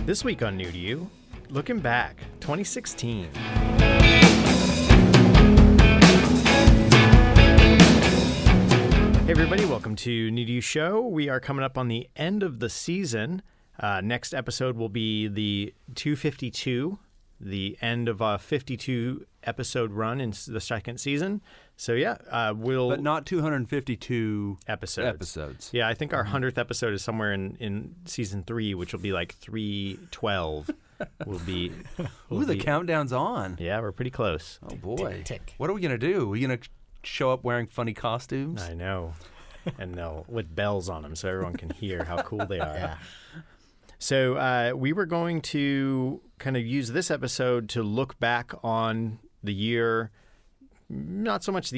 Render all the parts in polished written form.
This week on New to You, looking back, 2016. Hey everybody, welcome to New to You Show. We are coming up on the end of the season. Next episode will be the 252, the end of a 52 episode run in the second season. So yeah, But not 252 episodes. Yeah, I think our 100th episode is somewhere in season 3, which will be like 312. The countdown's on. Yeah, we're pretty close. Oh boy. Tick. What are we going to do? Are we going to show up wearing funny costumes? I know. And with bells on them so everyone can hear how cool they are. Yeah. So we were going to kind of use this episode to look back on the year, not so much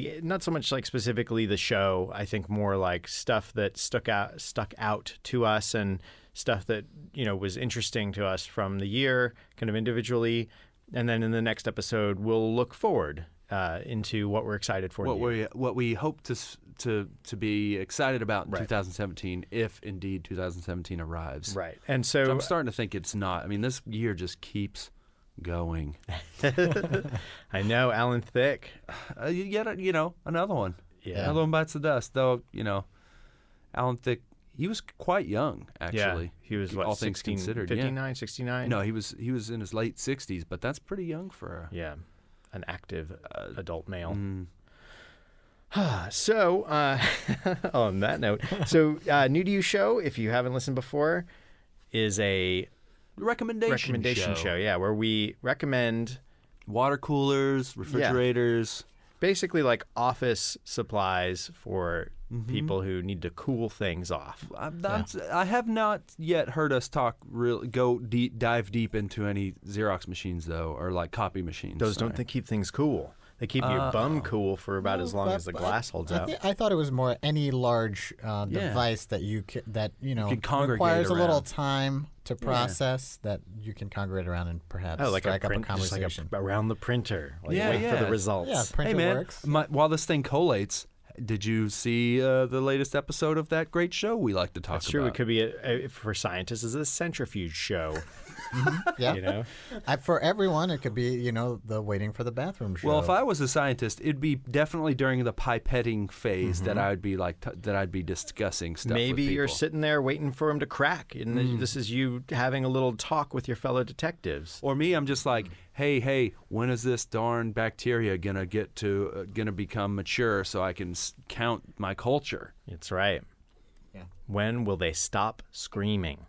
like specifically the show. I think more like stuff that stuck out to us and stuff that, was interesting to us from the year, kind of individually. And then in the next episode, we'll look forward into what we're excited for. What we hope to be excited about in 2017, if indeed 2017 arrives. Right. And so I'm starting to think it's not. I mean, this year just keeps going. I know, Alan Thicke. Yet, another one. Yeah. Another one bites the dust. Though, Alan Thicke, he was quite young, actually. Yeah, he was, all things considered. 59, 69? No, he was in his late 60s, but that's pretty young for an active adult male. Mm. So, on that note, New to You Show, if you haven't listened before, is a recommendation show. Yeah, where we recommend water coolers, refrigerators. Basically like office supplies for people who need to cool things off. I have not yet heard us dive deep into any Xerox machines, though, or like copy machines. Those don't keep things cool. They keep your bum cool for about as long as the glass holds out. I thought it was more any large device that you can congregate requires around. A little time to process that you can congregate around and perhaps strike up a conversation. Just like around the printer. Wait for the results. Yeah, printer hey man, works. While this thing collates, did you see the latest episode of that great show we like to talk about? That's true. It could be for scientists is a centrifuge show. Yeah. For everyone, it could be the waiting for the bathroom show. Well, if I was a scientist, it'd be definitely during the pipetting phase that I would be that I'd be discussing stuff. Maybe with you're people. sitting there waiting for him to crack, and this is you having a little talk with your fellow detectives. Or me, I'm just like, hey, when is this darn bacteria gonna become mature so I can count my culture? That's right. Yeah. When will they stop screaming?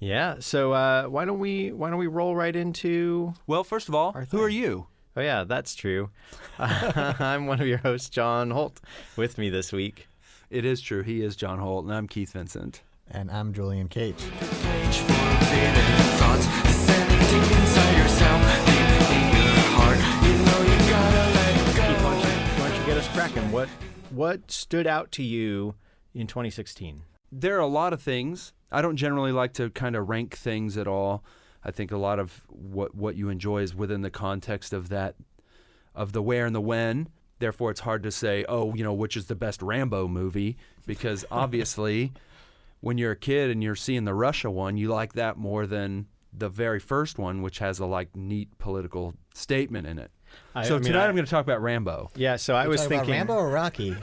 Yeah. So why don't we roll right into? Well, first of all, who are you? Oh yeah, that's true. I'm one of your hosts, John Holt. With me this week, it is true. He is John Holt, and I'm Keith Vincent. And I'm Julian Cage. Why don't you get us cracking? What stood out to you in 2016? There are a lot of things. I don't generally like to kind of rank things at all. I think a lot of what you enjoy is within the context of that, of the where and the when. Therefore, it's hard to say, which is the best Rambo movie, because obviously, when you're a kid and you're seeing the Russia one, you like that more than the very first one, which has a neat political statement in it. Tonight I'm going to talk about Rambo. Yeah, so I was thinking Rambo or Rocky.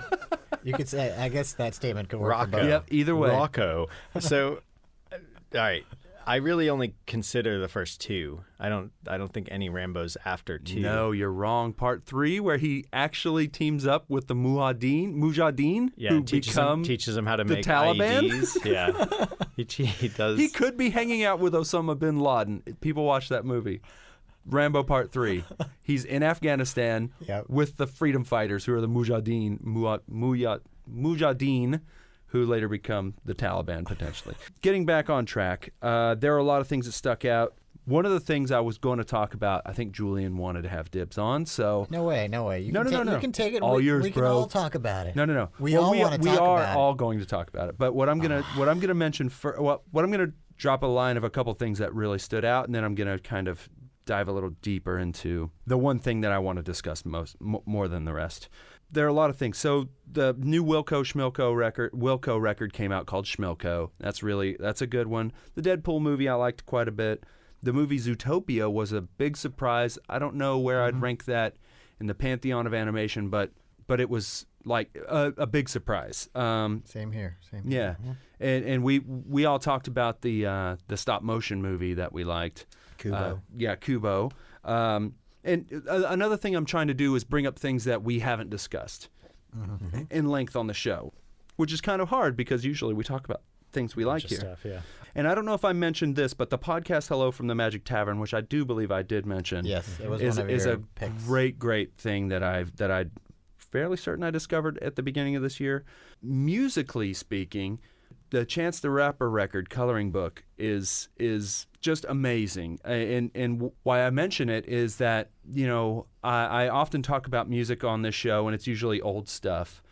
You could say, I guess that statement could work for both. Yep, either way. Rocco. So, all right. I really only consider the first two. I don't think any Rambo's after 2. No, you're wrong. Part 3, where he actually teams up with the Mujahideen, who teaches him how to make Taliban? IEDs. Yeah, he does. He could be hanging out with Osama bin Laden. People watch that movie. Rambo Part 3. He's in Afghanistan with the freedom fighters, who are the Mujahideen, who later become the Taliban, potentially. Getting back on track, there are a lot of things that stuck out. One of the things I was going to talk about, I think Julian wanted to have dibs on, so... No way. No. You can take it. All yours, we bro. can all talk about it. No. We all want to talk about it. We are all going to talk about it. But what I'm gonna mention, what I'm gonna drop a line of a couple things that really stood out, and then I'm gonna kind of dive a little deeper into the one thing that I want to discuss more than the rest. There are a lot of things. So the new Wilco record came out called Schmilko. That's a good one. The Deadpool movie I liked quite a bit. The movie Zootopia was a big surprise. I don't know where I'd rank that in the pantheon of animation, but it was like a big surprise. Same here. Yeah, and we all talked about the stop motion movie that we liked. Kubo. Kubo. And another thing I'm trying to do is bring up things that we haven't discussed in length on the show, which is kind of hard because usually we talk about things we like here. Stuff, yeah. And I don't know if I mentioned this, but the podcast Hello from the Magic Tavern, which I do believe I did mention, Yes, it was is one of your a picks. great thing that I'm fairly certain I discovered at the beginning of this year. Musically speaking, the Chance the Rapper record, Coloring Book, is just amazing. And why I mention it is that, I often talk about music on this show, and it's usually old stuff.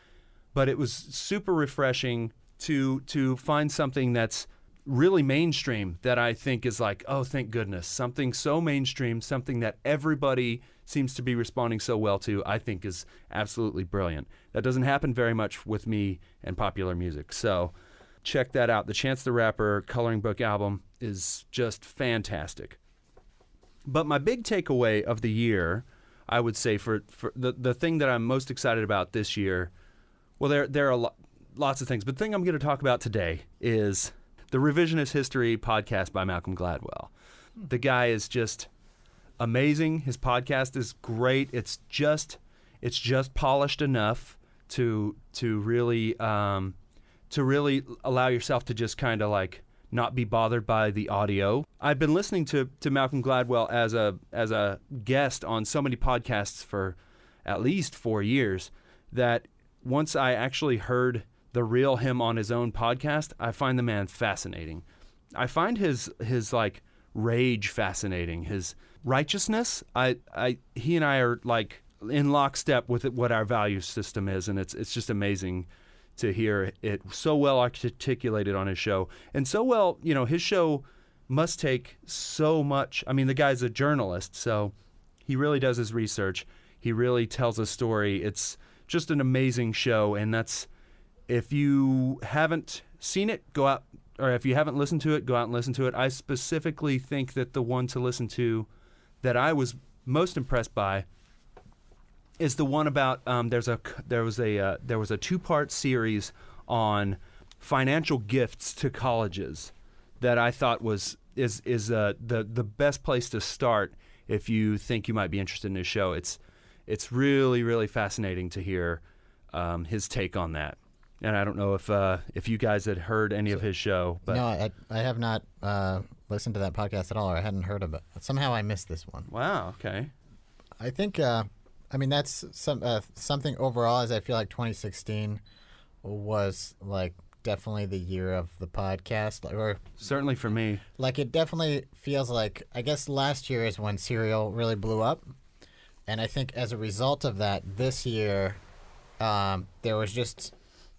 But it was super refreshing to find something that's really mainstream that I think is like, oh, thank goodness. Something so mainstream, something that everybody seems to be responding so well to, I think is absolutely brilliant. That doesn't happen very much with me and popular music. So check that out. The Chance the Rapper Coloring Book album is just fantastic. But my big takeaway of the year, I would say, for the thing that I'm most excited about this year, well, there are lots of things, but the thing I'm going to talk about today is the Revisionist History podcast by Malcolm Gladwell. The guy is just amazing. His podcast is great. It's just polished enough to really allow yourself to just kind of like not be bothered by the audio. I've been listening to Malcolm Gladwell as a guest on so many podcasts for at least 4 years that once I actually heard the real him on his own podcast, I find the man fascinating. I find his like rage fascinating. His righteousness, he and I are like in lockstep with what our value system is, and it's just amazing to hear it so well articulated on his show. And so well, his show must take so much. I mean, the guy's a journalist, so he really does his research. He really tells a story. It's just an amazing show, and that's, if you haven't seen it, go out, or if you haven't listened to it, go out and listen to it. I specifically think that the one to listen to that I was most impressed by is the one about there was a 2-part series on financial gifts to colleges that I thought is the best place to start if you think you might be interested in his show. It's really, really fascinating to hear his take on that. And I don't know if you guys had heard any of his show. But No, I have not listened to that podcast at all, or I hadn't heard of it. Somehow I missed this one. Wow, okay. I think, that's something overall, as I feel like 2016 was like definitely the year of the podcast. Or certainly for me. Like it definitely feels like, I guess last year is when Serial really blew up. And I think as a result of that, this year, there was just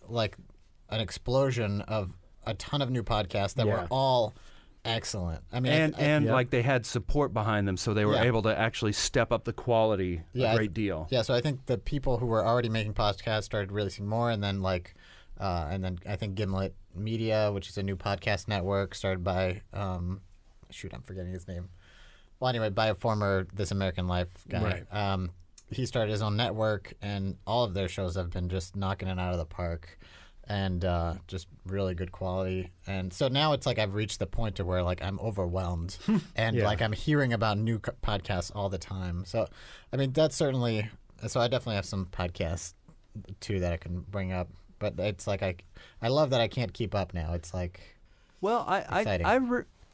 like an explosion of a ton of new podcasts that were all excellent. I mean, like they had support behind them, so they were able to actually step up the quality a great deal. Yeah, so I think the people who were already making podcasts started releasing more, and then I think Gimlet Media, which is a new podcast network started by I'm forgetting his name. Well, anyway, by a former This American Life guy. Right. He started his own network, and all of their shows have been just knocking it out of the park, and just really good quality. And so now it's like I've reached the point to where like I'm overwhelmed, and like I'm hearing about new podcasts all the time. So, I mean, that's certainly. So I definitely have some podcasts too that I can bring up, but it's like I love that I can't keep up now. It's like, well,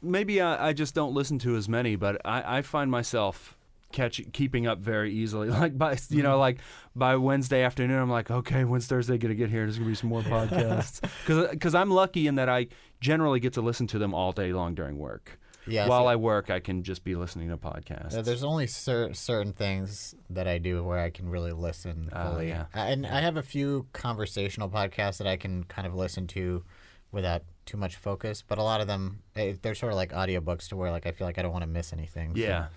maybe I just don't listen to as many, but I find myself keeping up very easily. Like by Wednesday afternoon, I'm like, okay, when's Thursday gonna get here? There's gonna be some more podcasts. Because I'm lucky in that I generally get to listen to them all day long during work. Yeah. While I work, I can just be listening to podcasts. There's only certain things that I do where I can really listen fully. And I have a few conversational podcasts that I can kind of listen to without too much focus, but a lot of them, they're sort of like audiobooks to where like I feel like I don't want to miss anything. Yeah.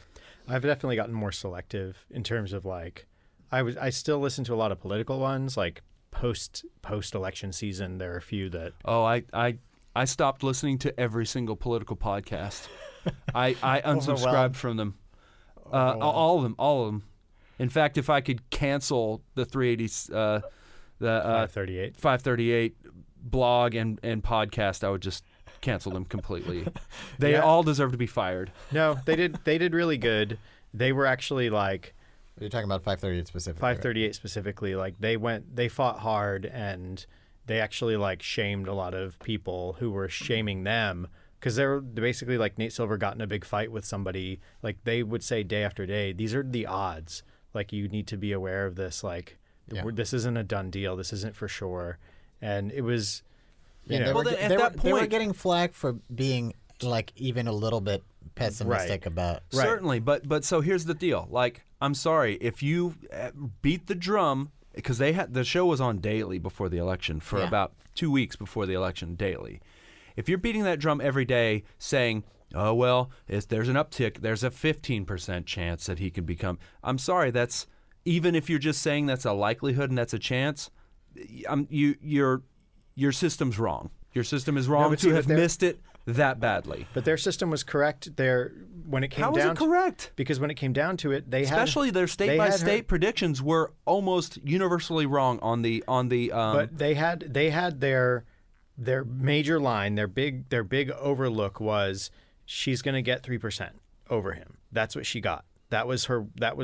I've definitely gotten more selective in terms of like, I still listen to a lot of political ones, like post election season. There are a few that. Oh, I stopped listening to every single political podcast. I unsubscribed Overwhelmed. from them. All of them. In fact, if I could cancel the 380, the 538. 538 blog and podcast, I would just cancel them completely. They Yeah. all deserve to be fired. No, they did really good. They were actually like You're talking about 538 specifically. 538 specifically. Like they fought hard, and they actually like shamed a lot of people who were shaming them. Because they're basically like Nate Silver got in a big fight with somebody. Like they would say day after day, these are the odds. Like you need to be aware of this. Like this isn't a done deal. This isn't for sure. And it was, you know, They were, Well, then, at they, were, that they were point- getting flack for being like even a little bit pessimistic about. Right. Certainly, but so here's the deal. Like, I'm sorry if you beat the drum, because the show was on daily before the election for Yeah. about 2 weeks before the election daily. If you're beating that drum every day, saying, "Oh well, there's an uptick, there's a 15% chance that he can become," I'm sorry, that's even if you're just saying that's a likelihood and that's a chance, your system's wrong. Your system is wrong but to see, have but missed it that badly. but their system was correct. When it came How is down it correct? because when it came down to it, they Especially had their they state by had state predictions were almost universally wrong on the but they had their major line, their big overlook was she's going to get 3% over him. That's what she got. That was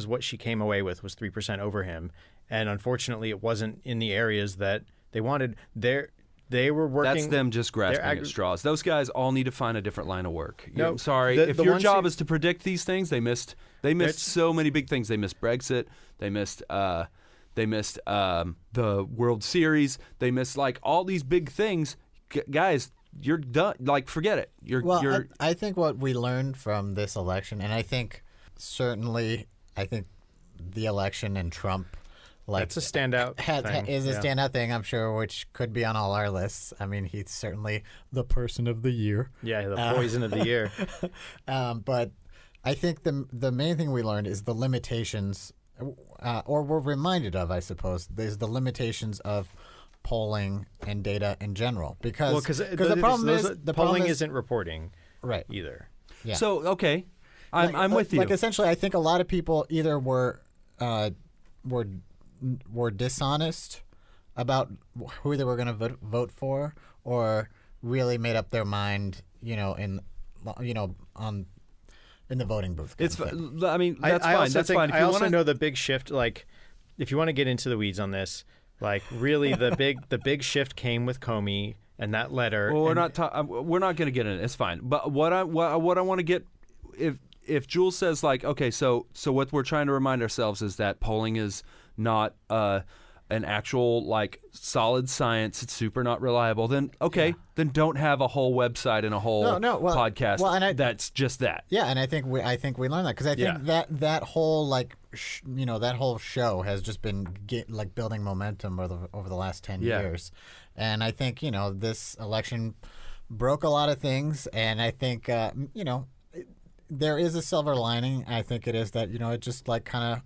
what she came away with, was 3% over him. And unfortunately, it wasn't in the areas that they wanted. They were working. That's them just grasping they're at straws. Those guys all need to find a different line of work. No, I'm sorry. the If your ones job who- is to predict these things, they missed so many big things. They missed Brexit. They missed the World Series. They missed like all these big things. Guys, you're done. Like, forget it. Well, I think what we learned from this election, and I think certainly, the election and Trump, like That's a standout thing. is a Yeah. standout thing, I'm sure, which could be on all our lists. I mean, he's certainly the person of the year. Yeah, the poison of the year. But I think the main thing we learned is the limitations, or we're reminded of, I suppose, is the limitations of polling and data in general. Because the problem is polling isn't reporting right. either. Yeah. So okay, I'm with you. Like essentially, I think a lot of people either were dishonest about who they were going to vote for, or really made up their mind, in the voting booth. It's. kind of thing. I mean, that's I fine. also That's think, fine. If I you also wanna, know the big shift. Like, if you want to get into the weeds on this, like really the big shift came with Comey and that letter. Well, we're and- not. We're not going to get in it. It's fine. But what I want to get, if Jules says like, okay, so what we're trying to remind ourselves is that polling is not an actual like solid science. It's super not reliable. Then okay, then don't have a whole website and a whole podcast. Well, and that's just that. Yeah, and I think we learned that, because I think that whole that whole show has just been building momentum over the last 10 years, and I think this election broke a lot of things, and I think there is a silver lining. I think it is that it just like kind of,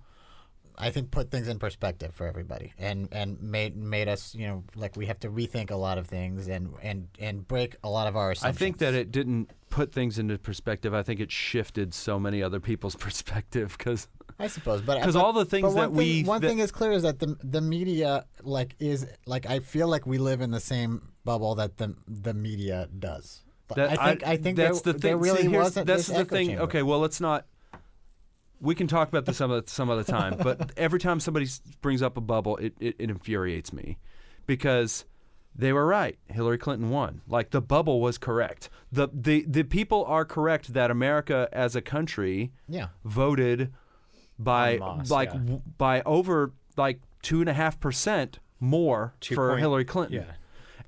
I think, put things in perspective for everybody, and made us like we have to rethink a lot of things and break a lot of our assumptions. I think that it didn't put things into perspective. I think it shifted so many other people's perspective because. I suppose, but all the things but that we one thing is clear is that the media I feel like we live in the same bubble that the media does. I think that's the thing. There really See, wasn't. That's this the echo thing. chamber. Okay, well, let's not. We can talk about this some other time. But every time somebody brings up a bubble, it infuriates me, because they were right. Hillary Clinton won. Like, the bubble was correct. The people are correct that America as a country voted by by over like 2.5% more for Hillary Clinton. Yeah.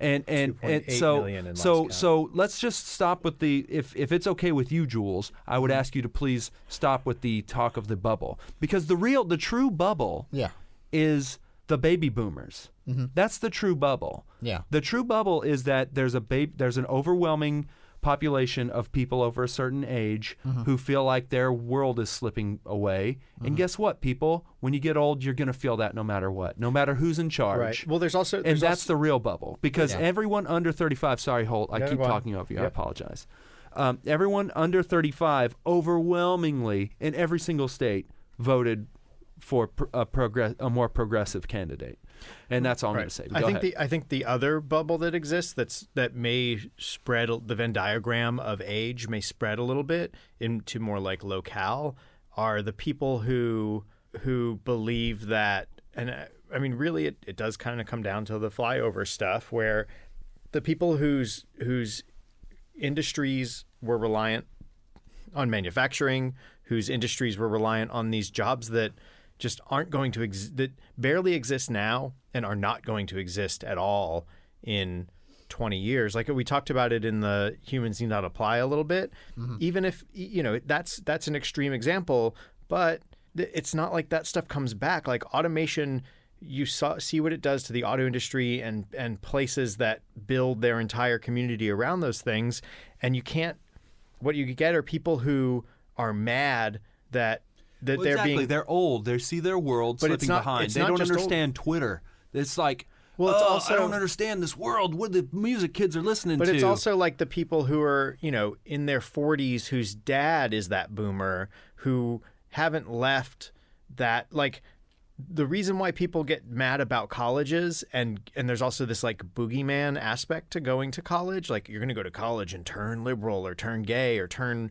And 2.8 so million in last count. so let's just stop with the if it's okay with you, Jules, I would ask you to please stop with the talk of the bubble, because the true bubble is the baby boomers. That's the true bubble. Yeah. The true bubble is that there's an overwhelming population of people over a certain age who feel like their world is slipping away. And guess what, people? When you get old, you're going to feel that no matter what, no matter who's in charge. Right. Well, that's the real bubble, because Yeah. everyone under 35, sorry, Holt, I keep go on. talking over you. I Yep. apologize. Everyone under 35 overwhelmingly in every single state voted for a more progressive candidate. And that's all I'm going to say. Go ahead. I think the other bubble that exists that may spread, the Venn diagram of age may spread a little bit into more like locale, are the people who believe that, and I mean really it does kind of come down to the flyover stuff, where the people whose industries were reliant on manufacturing, whose industries were reliant on these jobs that just aren't going to that barely exist now and are not going to exist at all in 20 years. Like we talked about it in the Humans Need Not Apply a little bit. Even if, that's an extreme example, but it's not like that stuff comes back. Like automation, you see what it does to the auto industry and places that build their entire community around those things. And what you get are people who are mad that they're old. They see their world slipping behind. They don't understand Twitter. It's like, I don't understand this world. What the music kids are listening to. But it's also like the people who are, in their 40s, whose dad is that boomer, who haven't left that, like, the reason why people get mad about colleges, and there's also this like boogeyman aspect to going to college, like you're going to go to college and turn liberal or turn gay or turn,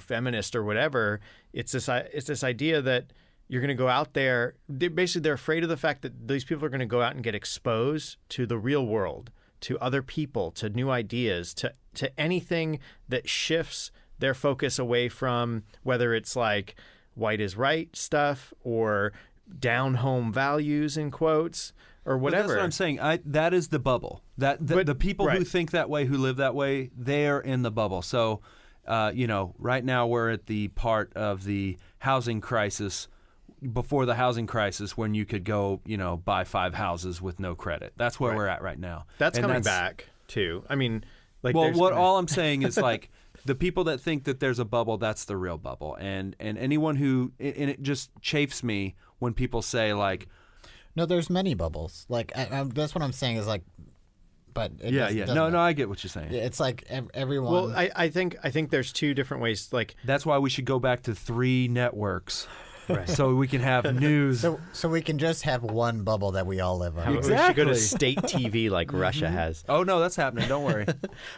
feminist or whatever. It's this idea that you're going to go out there. They're afraid of the fact that these people are going to go out and get exposed to the real world, to other people, to new ideas, to anything that shifts their focus away from whether it's like white is right stuff or down home values in quotes or whatever. But that's what I'm saying. That is the bubble. The people who think that way, who live that way, they're in the bubble. So, right now we're at the part of the housing crisis, before the housing crisis, when you could go, buy 5 houses with no credit. That's where we're at right now. That's coming back too. I mean, like, all I'm saying is like the people that think that there's a bubble, that's the real bubble. And anyone who, and it just chafes me when people say like, no, there's many bubbles. Like that's what I'm saying is like, but no, I get what you're saying. It's like everyone. Well, I think there's two different ways. Like that's why we should go back to 3 networks, right? So we can have news. So we can just have one bubble that we all live on. We should go to state TV like Russia has. Oh no, that's happening. Don't worry.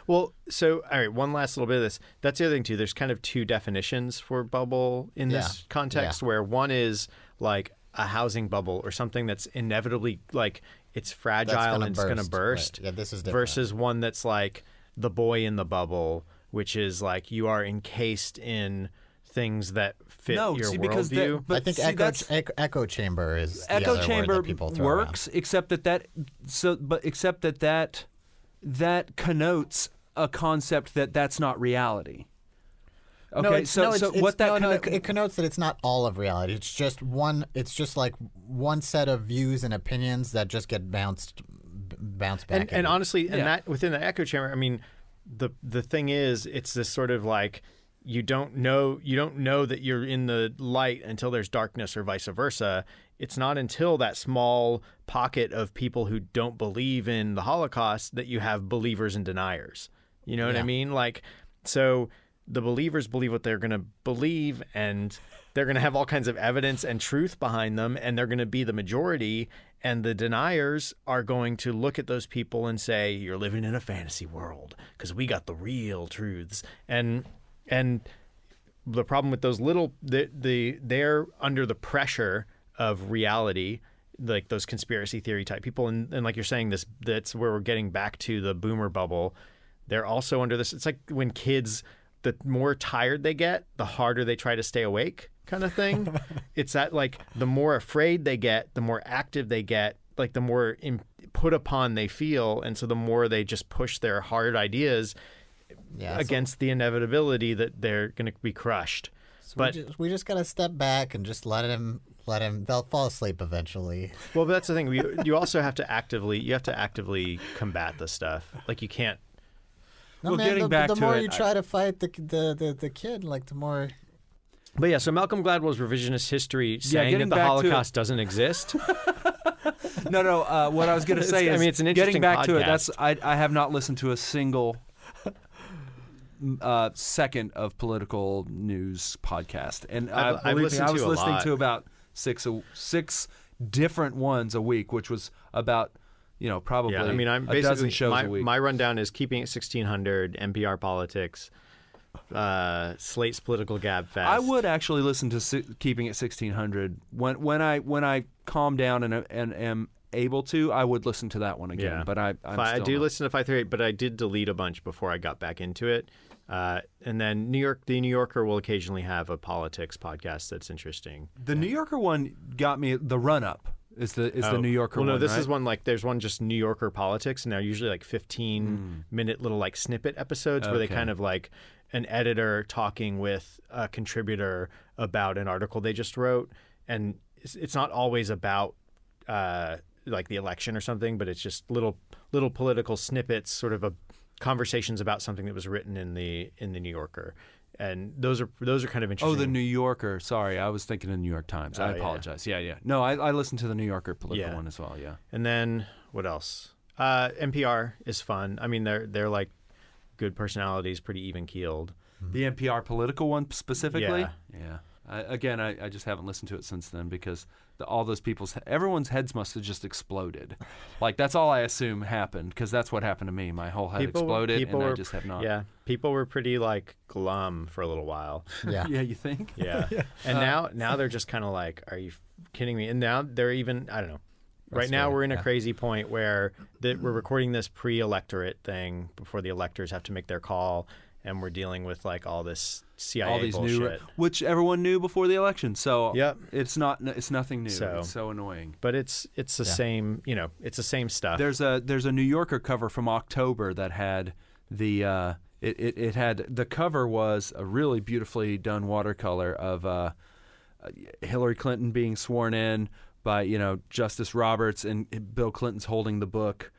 Well, so all right, one last little bit of this. That's the other thing too. There's kind of 2 definitions for bubble in this context, where one is like a housing bubble or something that's inevitably like it's fragile and it's going to burst. Right. Yeah, this is different. Versus one that's like the boy in the bubble, which is like you are encased in things that fit your worldview. I think echo chamber is the echo other chamber word that people throw works, around. except that connotes a concept that's not reality. Okay, it connotes that it's not all of reality. It's just one. It's just like one set of views and opinions that just get bounced back. And honestly, and that within the echo chamber, I mean, the thing is, it's this sort of like you don't know that you're in the light until there's darkness, or vice versa. It's not until that small pocket of people who don't believe in the Holocaust that you have believers and deniers. You know what I mean? Like, so the believers believe what they're going to believe, and they're going to have all kinds of evidence and truth behind them, and they're going to be the majority. And the deniers are going to look at those people and say, you're living in a fantasy world because we got the real truths. And the problem with those they're under the pressure of reality, like those conspiracy theory type people. And like you're saying, that's where we're getting back to the boomer bubble. They're also under this. It's like when kids, the more tired they get, the harder they try to stay awake kind of thing. It's that like the more afraid they get, the more active they get, like the more put upon they feel. And so the more they just push their hard ideas against the inevitability that they're going to be crushed. So but we just got to step back and just let him, they'll fall asleep eventually. Well, but that's the thing. You also have to actively combat this stuff. Like you can't. No, Well, man, getting the, back the to more it, you try to fight the kid, like the more. But yeah, so Malcolm Gladwell's revisionist history saying that getting the back to Holocaust doesn't exist. No. What I was going to say is, it's an interesting getting back to it. podcast. I have not listened to a single second of political news podcast, and I've believe me, listened I was to a listening lot. to about six different ones a week, which was about probably Yeah, I mean, I'm a dozen basically shows a week. my rundown is Keeping It 1600, NPR Politics, Slate's Political Gab Fest. I would actually listen to Keeping It 1600 when I calm down and am able to. I would listen to that one again, Yeah. but I do listen to 538, but I did delete a bunch before I got back into it. And then the New Yorker will occasionally have a politics podcast that's interesting. The New Yorker one got me. The run up is the New Yorker well, one. no, this right? is one like there's one just New Yorker politics, and they're usually like 15-minute little like snippet episodes where they Okay. kind of like an editor talking with a contributor about an article they just wrote, and it's not always about like the election or something, but it's just little political snippets, sort of conversations about something that was written in the New Yorker, and those are kind of interesting. Oh, the New Yorker. Sorry, I was thinking of the New York Times. I Oh, yeah. apologize. Yeah. No, I listened to the New Yorker political Yeah. one as well. Yeah. And then what else? NPR is fun. I mean, they're like good personalities, pretty even keeled. The NPR political one specifically. Yeah. I just haven't listened to it since then because all those everyone's heads must have just exploded. Like that's all I assume happened because that's what happened to me. My whole head exploded, and I just have not. Yeah, people were pretty like glum for a little while. Yeah. Yeah, you think? Yeah, and now they're just kind of like, are you kidding me? And now they're even, I don't know. Right now we're in a crazy point where we're recording this pre-electorate thing before the electors have to make their call, and we're dealing with like all this CIA All these bullshit. which everyone knew before the election. So Yep. it's nothing new. So- It's so annoying. But it's the same, it's the same stuff. There's a New Yorker cover from October that had the it had the cover was a really beautifully done watercolor of Hillary Clinton being sworn in by Justice Roberts, and Bill Clinton's holding the book,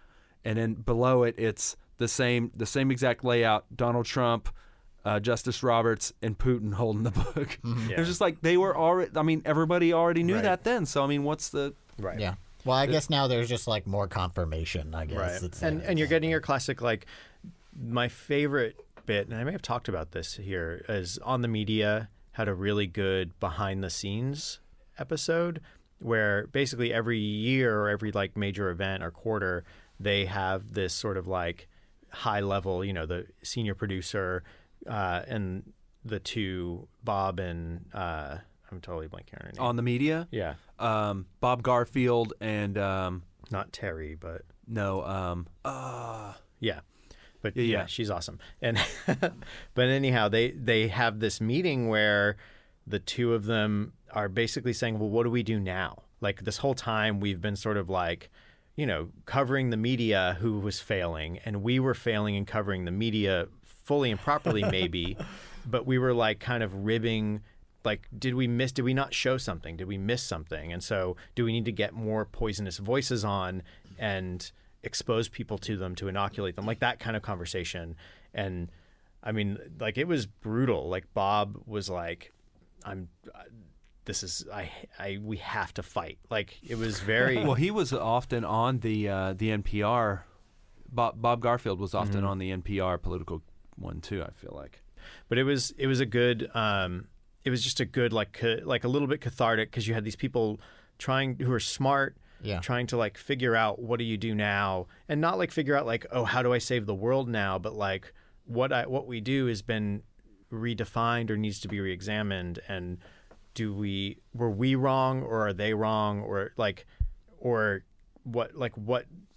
and then below it's the same exact layout: Donald Trump, Justice Roberts, and Putin holding the book. Yeah. It was just like they were already. I mean, everybody already knew Right. that then. So I mean, what's the Right. Yeah. Well, I guess now there's just like more confirmation. I guess. Right. It's And you're getting your classic, like, my favorite bit, and I may have talked about this here, is On the Media had a really good behind the scenes episode where basically every year or every like major event or quarter, they have this sort of like high level, the senior producer and the two, Bob and I'm totally blanking on her name. on the media? Yeah. Bob Garfield and Not Terry, but yeah. But Yeah, yeah, yeah. she's awesome. And but anyhow, they have this meeting where the two of them are basically saying, well, what do we do now? Like this whole time we've been sort of like, covering the media who was failing, and we were failing in covering the media fully and properly maybe, but we were like kind of ribbing, like, did we not show something? Did we miss something? And so do we need to get more poisonous voices on and expose people to them, to inoculate them, like that kind of conversation. And I mean, like, it was brutal. Like Bob was like, we have to fight. Like it was very, well, he was often on the NPR. Bob Garfield was often on the NPR political one too. I feel like, but it was a good, it was just a good, like a little bit cathartic, because you had these people who are smart, trying to like figure out what do you do now, and not like figure out like, oh, how do I save the world now, but like what we do has been redefined or needs to be reexamined, and were we wrong, or are they wrong, or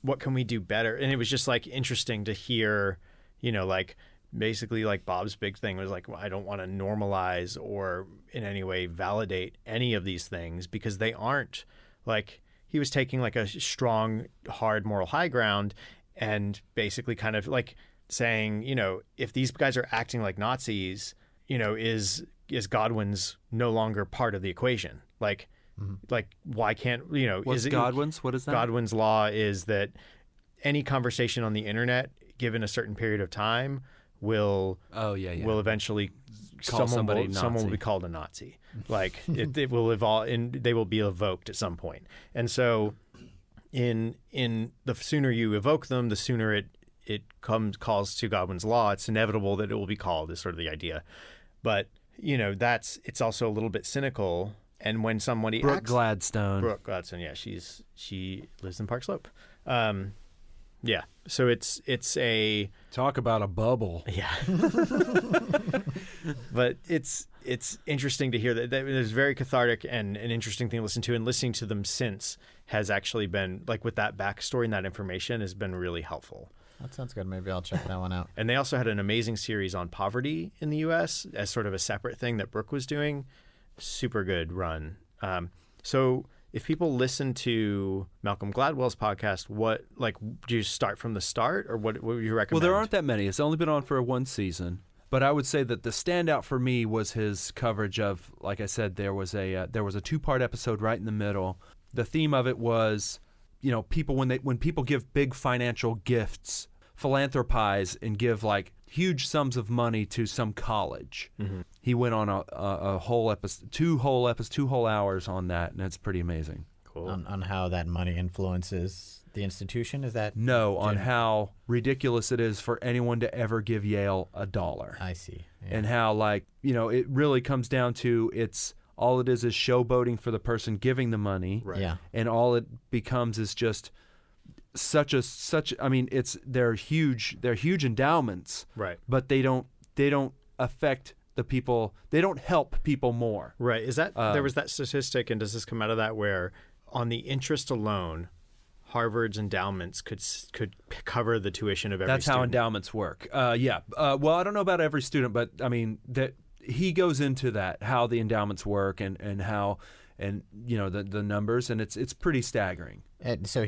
what can we do better? And it was just like interesting to hear, like basically like Bob's big thing was like, well, I don't want to normalize or in any way validate any of these things, because they aren't. Like he was taking like a strong, hard moral high ground, and basically kind of like saying, if these guys are acting like Nazis, is Godwin's no longer part of the equation? Like why can't, what's Godwin's? What is that? Godwin's law is that any conversation on the internet given a certain period of time, will eventually Call somebody someone will Nazi. be called a Nazi. Like it will evolve, and they will be evoked at some point. And so, in the sooner you evoke them, the sooner it calls to Godwin's law. It's inevitable that it will be called. Is sort of the idea, but it's also a little bit cynical. And when somebody Brooke Gladstone. Brooke Gladstone, yeah, she lives in Park Slope. Yeah, so it's a Talk about a bubble. yeah, but it's interesting to hear that it was very cathartic and an interesting thing to listen to, and listening to them since has actually been, like, with that backstory and that information, has been really helpful. That sounds good. Maybe I'll check that one out. And they also had an amazing series on poverty in the U.S. as sort of a separate thing that Brooke was doing. Super good run. So if people listen to Malcolm Gladwell's podcast, do you start from the start, or what would you recommend? Well, there aren't that many. It's only been on for one season. But I would say that the standout for me was his coverage of, like I said, there was a 2-part episode right in the middle. The theme of it was, people when people give big financial gifts, philanthropize and give like huge sums of money to some college. Mm-hmm. He went on a whole episode, 2 whole hours on that, and it's pretty amazing. Cool. On how that money influences the institution? Is that on how ridiculous it is for anyone to ever give Yale $1. I see. Yeah. And how, it really comes down to all it is showboating for the person giving the money. Right. Yeah. And all it becomes is just they're huge endowments. Right. But they don't affect the people. They don't help people more. Right. Is that there was that statistic, and does this come out of that, where on the interest alone, Harvard's endowments could cover the tuition of every That's student? how endowments work. Yeah. Well, I don't know about every student, but I mean that he goes into that, how the endowments work and how, and the numbers, and it's pretty staggering. And so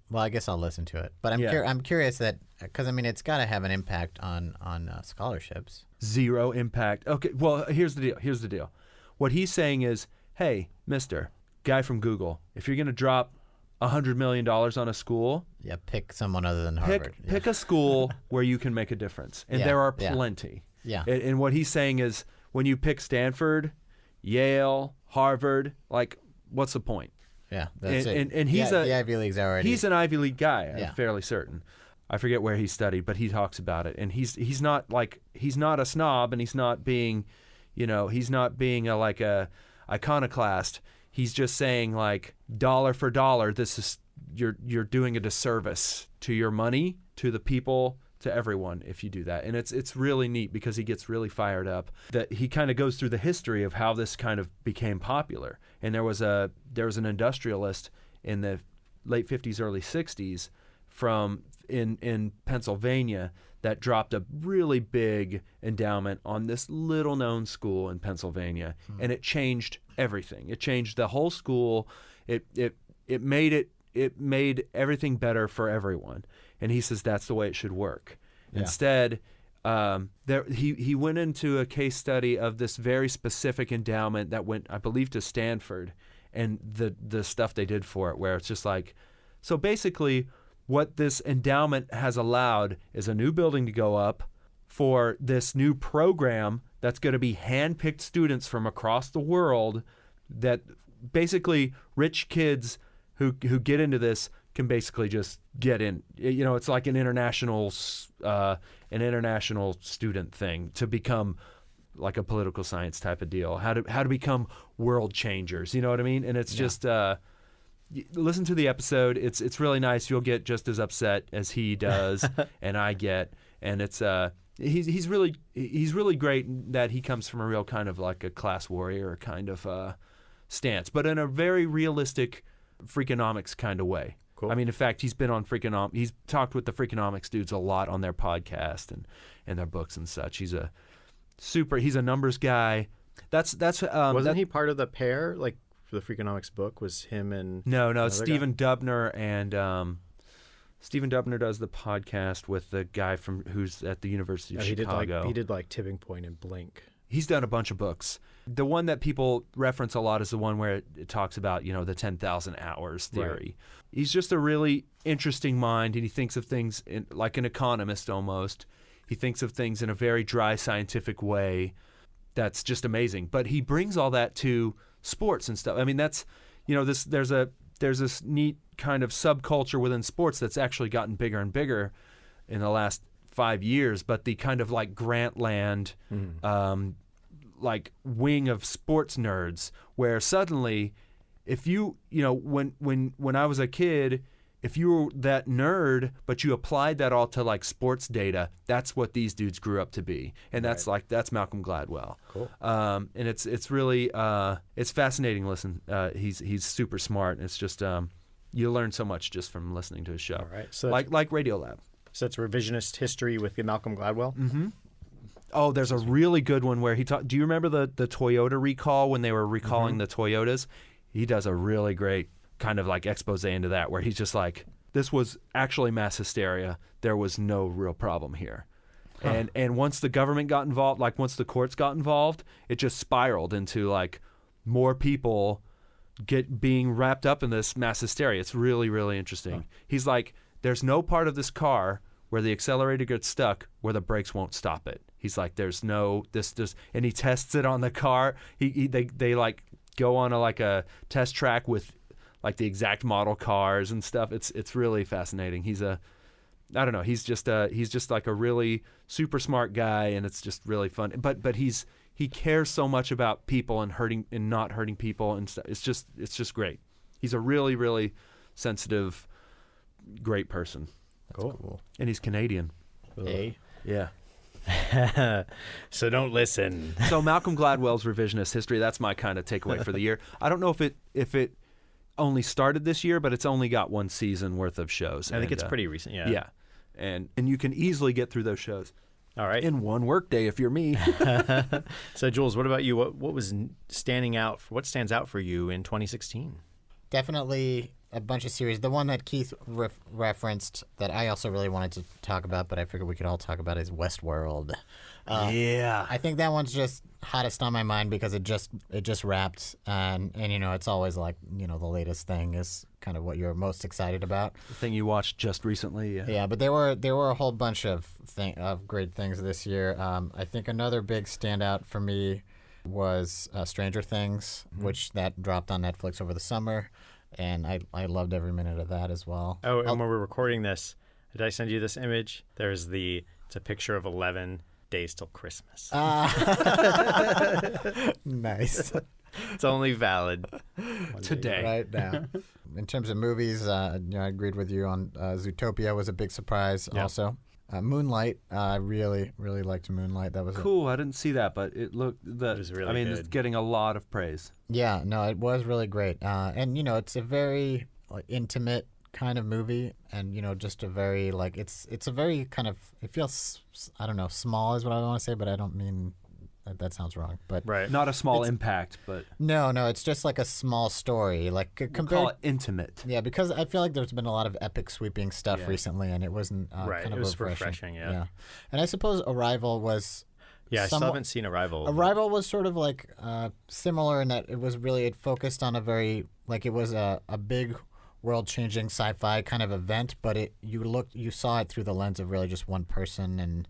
well, I guess I'll listen to it. But Yeah. I'm curious that, because it's got to have an impact on scholarships. Zero impact. Okay, well, here's the deal. What he's saying is, hey, mister, guy from Google, if you're going to drop $100 million on a school, Yeah, pick someone other than Harvard. pick a school where you can make a difference. And Yeah, there are yeah. plenty. Yeah. And what he's saying is, when you pick Stanford, Yale, Harvard, what's the point? Yeah, that's it. And he's the Ivy League's already. He's an Ivy League guy, Yeah. I'm fairly certain. I forget where he studied, but he talks about it, and he's not a snob, and he's not being a iconoclast. He's just saying, dollar for dollar, this is you're doing a disservice to your money, to the people, to everyone if you do that. And it's really neat, because he gets really fired up. That he kind of goes through the history of how this kind of became popular. And there was an industrialist in the late 50s, early 60s in Pennsylvania that dropped a really big endowment on this little known school in Pennsylvania, and it changed everything. It changed the whole school. It made everything better for everyone. And he says that's the way it should work. Yeah. Instead, he went into a case study of this very specific endowment that went, I believe, to Stanford, and the stuff they did for it, where it's just so basically what this endowment has allowed is a new building to go up for this new program that's going to be hand-picked students from across the world, that basically rich kids who get into this can basically just get in. It's like an international student thing to become like a political science type of deal. How to become world changers. You know what I mean? And it's just listen to the episode. It's really nice. You'll get just as upset as he does, and I get. And it's he's really great that he comes from a real kind of like a class warrior kind of stance, but in a very realistic Freakonomics kind of way. Cool. I mean, in fact, he's been on He's talked with the Freakonomics dudes a lot on their podcast and their books and such. He's a numbers guy. Wasn't he part of the pair? Like, for the Freakonomics book, was him and No, Stephen Dubner, and Stephen Dubner does the podcast with the guy who's at the University of Chicago. He did like Tipping Point and Blink. he's done a bunch of books. The one that people reference a lot is the one where it talks about, the 10,000 hours theory. Right. He's just a really interesting mind, and he thinks of things like an economist almost. He thinks of things in a very dry scientific way that's just amazing. But he brings all that to sports and stuff. I mean, that's, there's this neat kind of subculture within sports that's actually gotten bigger and bigger in the last 5 years. But the kind of like Grantland, like wing of sports nerds, where suddenly, if when I was a kid, if you were that nerd, but you applied that all to like sports data, that's what these dudes grew up to be, and that's Malcolm Gladwell. Cool. And it's really it's fascinating to listen. He's super smart, and it's just you learn so much just from listening to his show. All right. So like Radiolab. So it's revisionist history with Malcolm Gladwell. Mm-hmm. Oh, there's a really good one where he talked. Do you remember the Toyota recall when they were recalling the Toyotas? He does a really great kind of like expose into that, where he's just like, this was actually mass hysteria. There was no real problem here. And once the government got involved, like once the courts got involved, it just spiraled into like more people being wrapped up in this mass hysteria. It's really, really interesting. He's like, there's no part of this car where the accelerator gets stuck where the brakes won't stop it. He's like, there's no this, and he tests it on the car. They like go on a test track with like the exact model cars and stuff. It's really fascinating. He's just like a really super smart guy, and it's just really fun. But he cares so much about people and not hurting people and stuff. It's just great. He's a really, really sensitive, great person. Cool. And he's Canadian. Hey. Yeah. So don't listen. So Malcolm Gladwell's revisionist history, that's my kind of takeaway for the year. I don't know if it only started this year, but it's only got one season worth of shows. I think it's pretty recent, yeah. Yeah. And you can easily get through those shows. All right. In one workday if you're me. So Jules, what about you? What stands out for you in 2016? Definitely a bunch of series. The one that Keith referenced that I also really wanted to talk about, but I figured we could all talk about, is Westworld. Yeah. I think that one's just hottest on my mind because it just wrapped, and it's always like, the latest thing is kind of what you're most excited about. The thing you watched just recently. Yeah. Yeah, but there were a whole bunch of great things this year. I think another big standout for me was Stranger Things, which that dropped on Netflix over the summer, and I loved every minute of that as well. Oh, and when we're recording this, did I send you this image? It's a picture of 11 days till Christmas. Nice. It's only valid today. Right now. In terms of movies, I agreed with you on Zootopia was a big surprise also. Moonlight, I really, really liked Moonlight. That was cool. I didn't see that, but it was really good. It's getting a lot of praise. Yeah, no, it was really great. And it's a very intimate kind of movie, and just a very it's a very kind of, it feels, I don't know, small is what I want to say, but I don't mean that sounds wrong. But right. Not a small impact, but no, it's just like a small story, like compared. We'll call it intimate. Yeah, because I feel like there's been a lot of epic sweeping stuff recently, and it wasn't right. kind of it was refreshing. Yeah. And I suppose Arrival was. Yeah, I still haven't seen Arrival. Arrival was sort of like similar in that it focused on a very, it was a big world-changing sci-fi kind of event, but you saw it through the lens of really just one person, and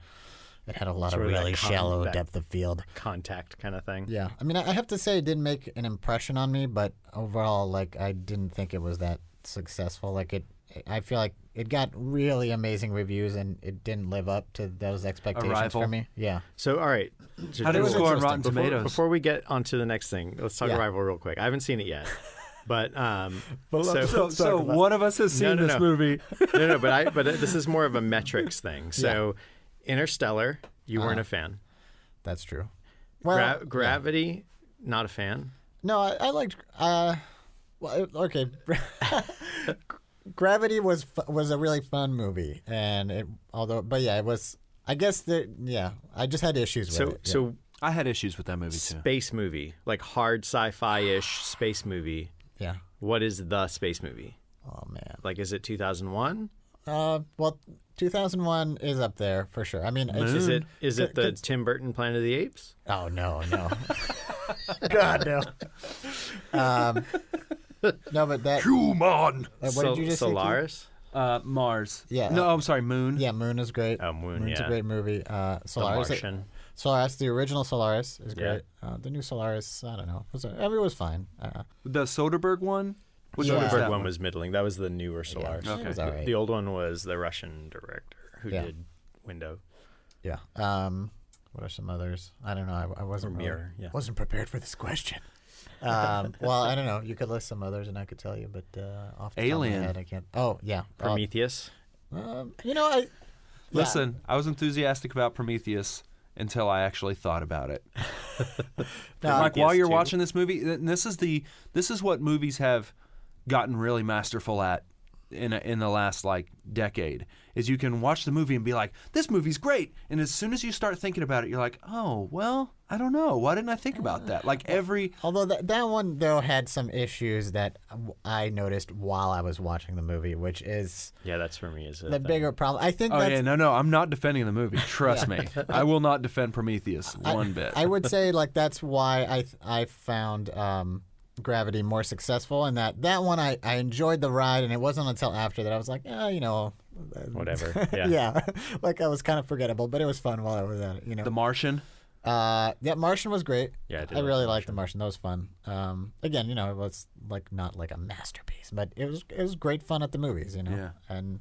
it had a lot of really shallow depth of field. Contact kind of thing. Yeah. I mean, I have to say it didn't make an impression on me, but overall, I didn't think it was that successful. I feel like it got really amazing reviews, and it didn't live up to those expectations Arrival. for me. Yeah. So, all right. How did it score on Rotten Tomatoes? Before we get on to the next thing, let's talk Arrival real quick. I haven't seen it yet. But so one of us has seen this movie. But this is more of a metrics thing. So, Interstellar, you weren't a fan. That's true. Well, Gravity, not a fan. No, I liked. Okay. Gravity was a really fun movie, and it was. I guess I just had issues with it. Yeah. So I had issues with that movie too. Space movie, like hard sci-fi-ish space movie. Yeah. What is the space movie? Oh man. Like, is it 2001? Well, 2001 is up there for sure. I mean, it's Is just, it the Tim Burton Planet of the Apes? oh no. God no. No, but that. Human. What did you just say, Keith? Solaris? Mars. Yeah, No, I'm sorry, Moon. Yeah, Moon is great. Oh, Moon, Moon's yeah. a great movie. The Solaris. Martian. Solaris, the original Solaris is Yeah. great. The new Solaris, I don't know. It was fine. The Soderbergh one? Which Yeah. one was Soderbergh that one was middling. That was the newer Solaris. It was all right. The old one was the Russian director who Yeah. did Window. Yeah. What are some others? I don't know. I wasn't Mirror, yeah. wasn't prepared for this question. Well, I don't know. You could list some others, and I could tell you, but off the Alien. top of my head, I can't. Oh yeah, Prometheus. I Listen, I was enthusiastic about Prometheus until I actually thought about it. Like while you're too. watching this movie, and this is what movies have gotten really masterful at in the last like decade, is you can watch the movie and be like, this movie's great, and as soon as you start thinking about it, you're like, oh well, I don't know, why didn't I think about that? Like Although that one though had some issues that I noticed while I was watching the movie, which is Yeah, that's for me. Is the bigger problem. I think. Oh that's, yeah, no, I'm not defending the movie. Trust me, I will not defend Prometheus one bit. I would say like that's why I found Gravity more successful, and that one I enjoyed the ride, and it wasn't until after that I was like, Whatever. Yeah. yeah, like I was kind of forgettable, but it was fun while I was at it. The Martian. Yeah, Martian was great. Yeah, I really liked The Martian. That was fun. Again, it was like not like a masterpiece, but it was great fun at the movies. Yeah. And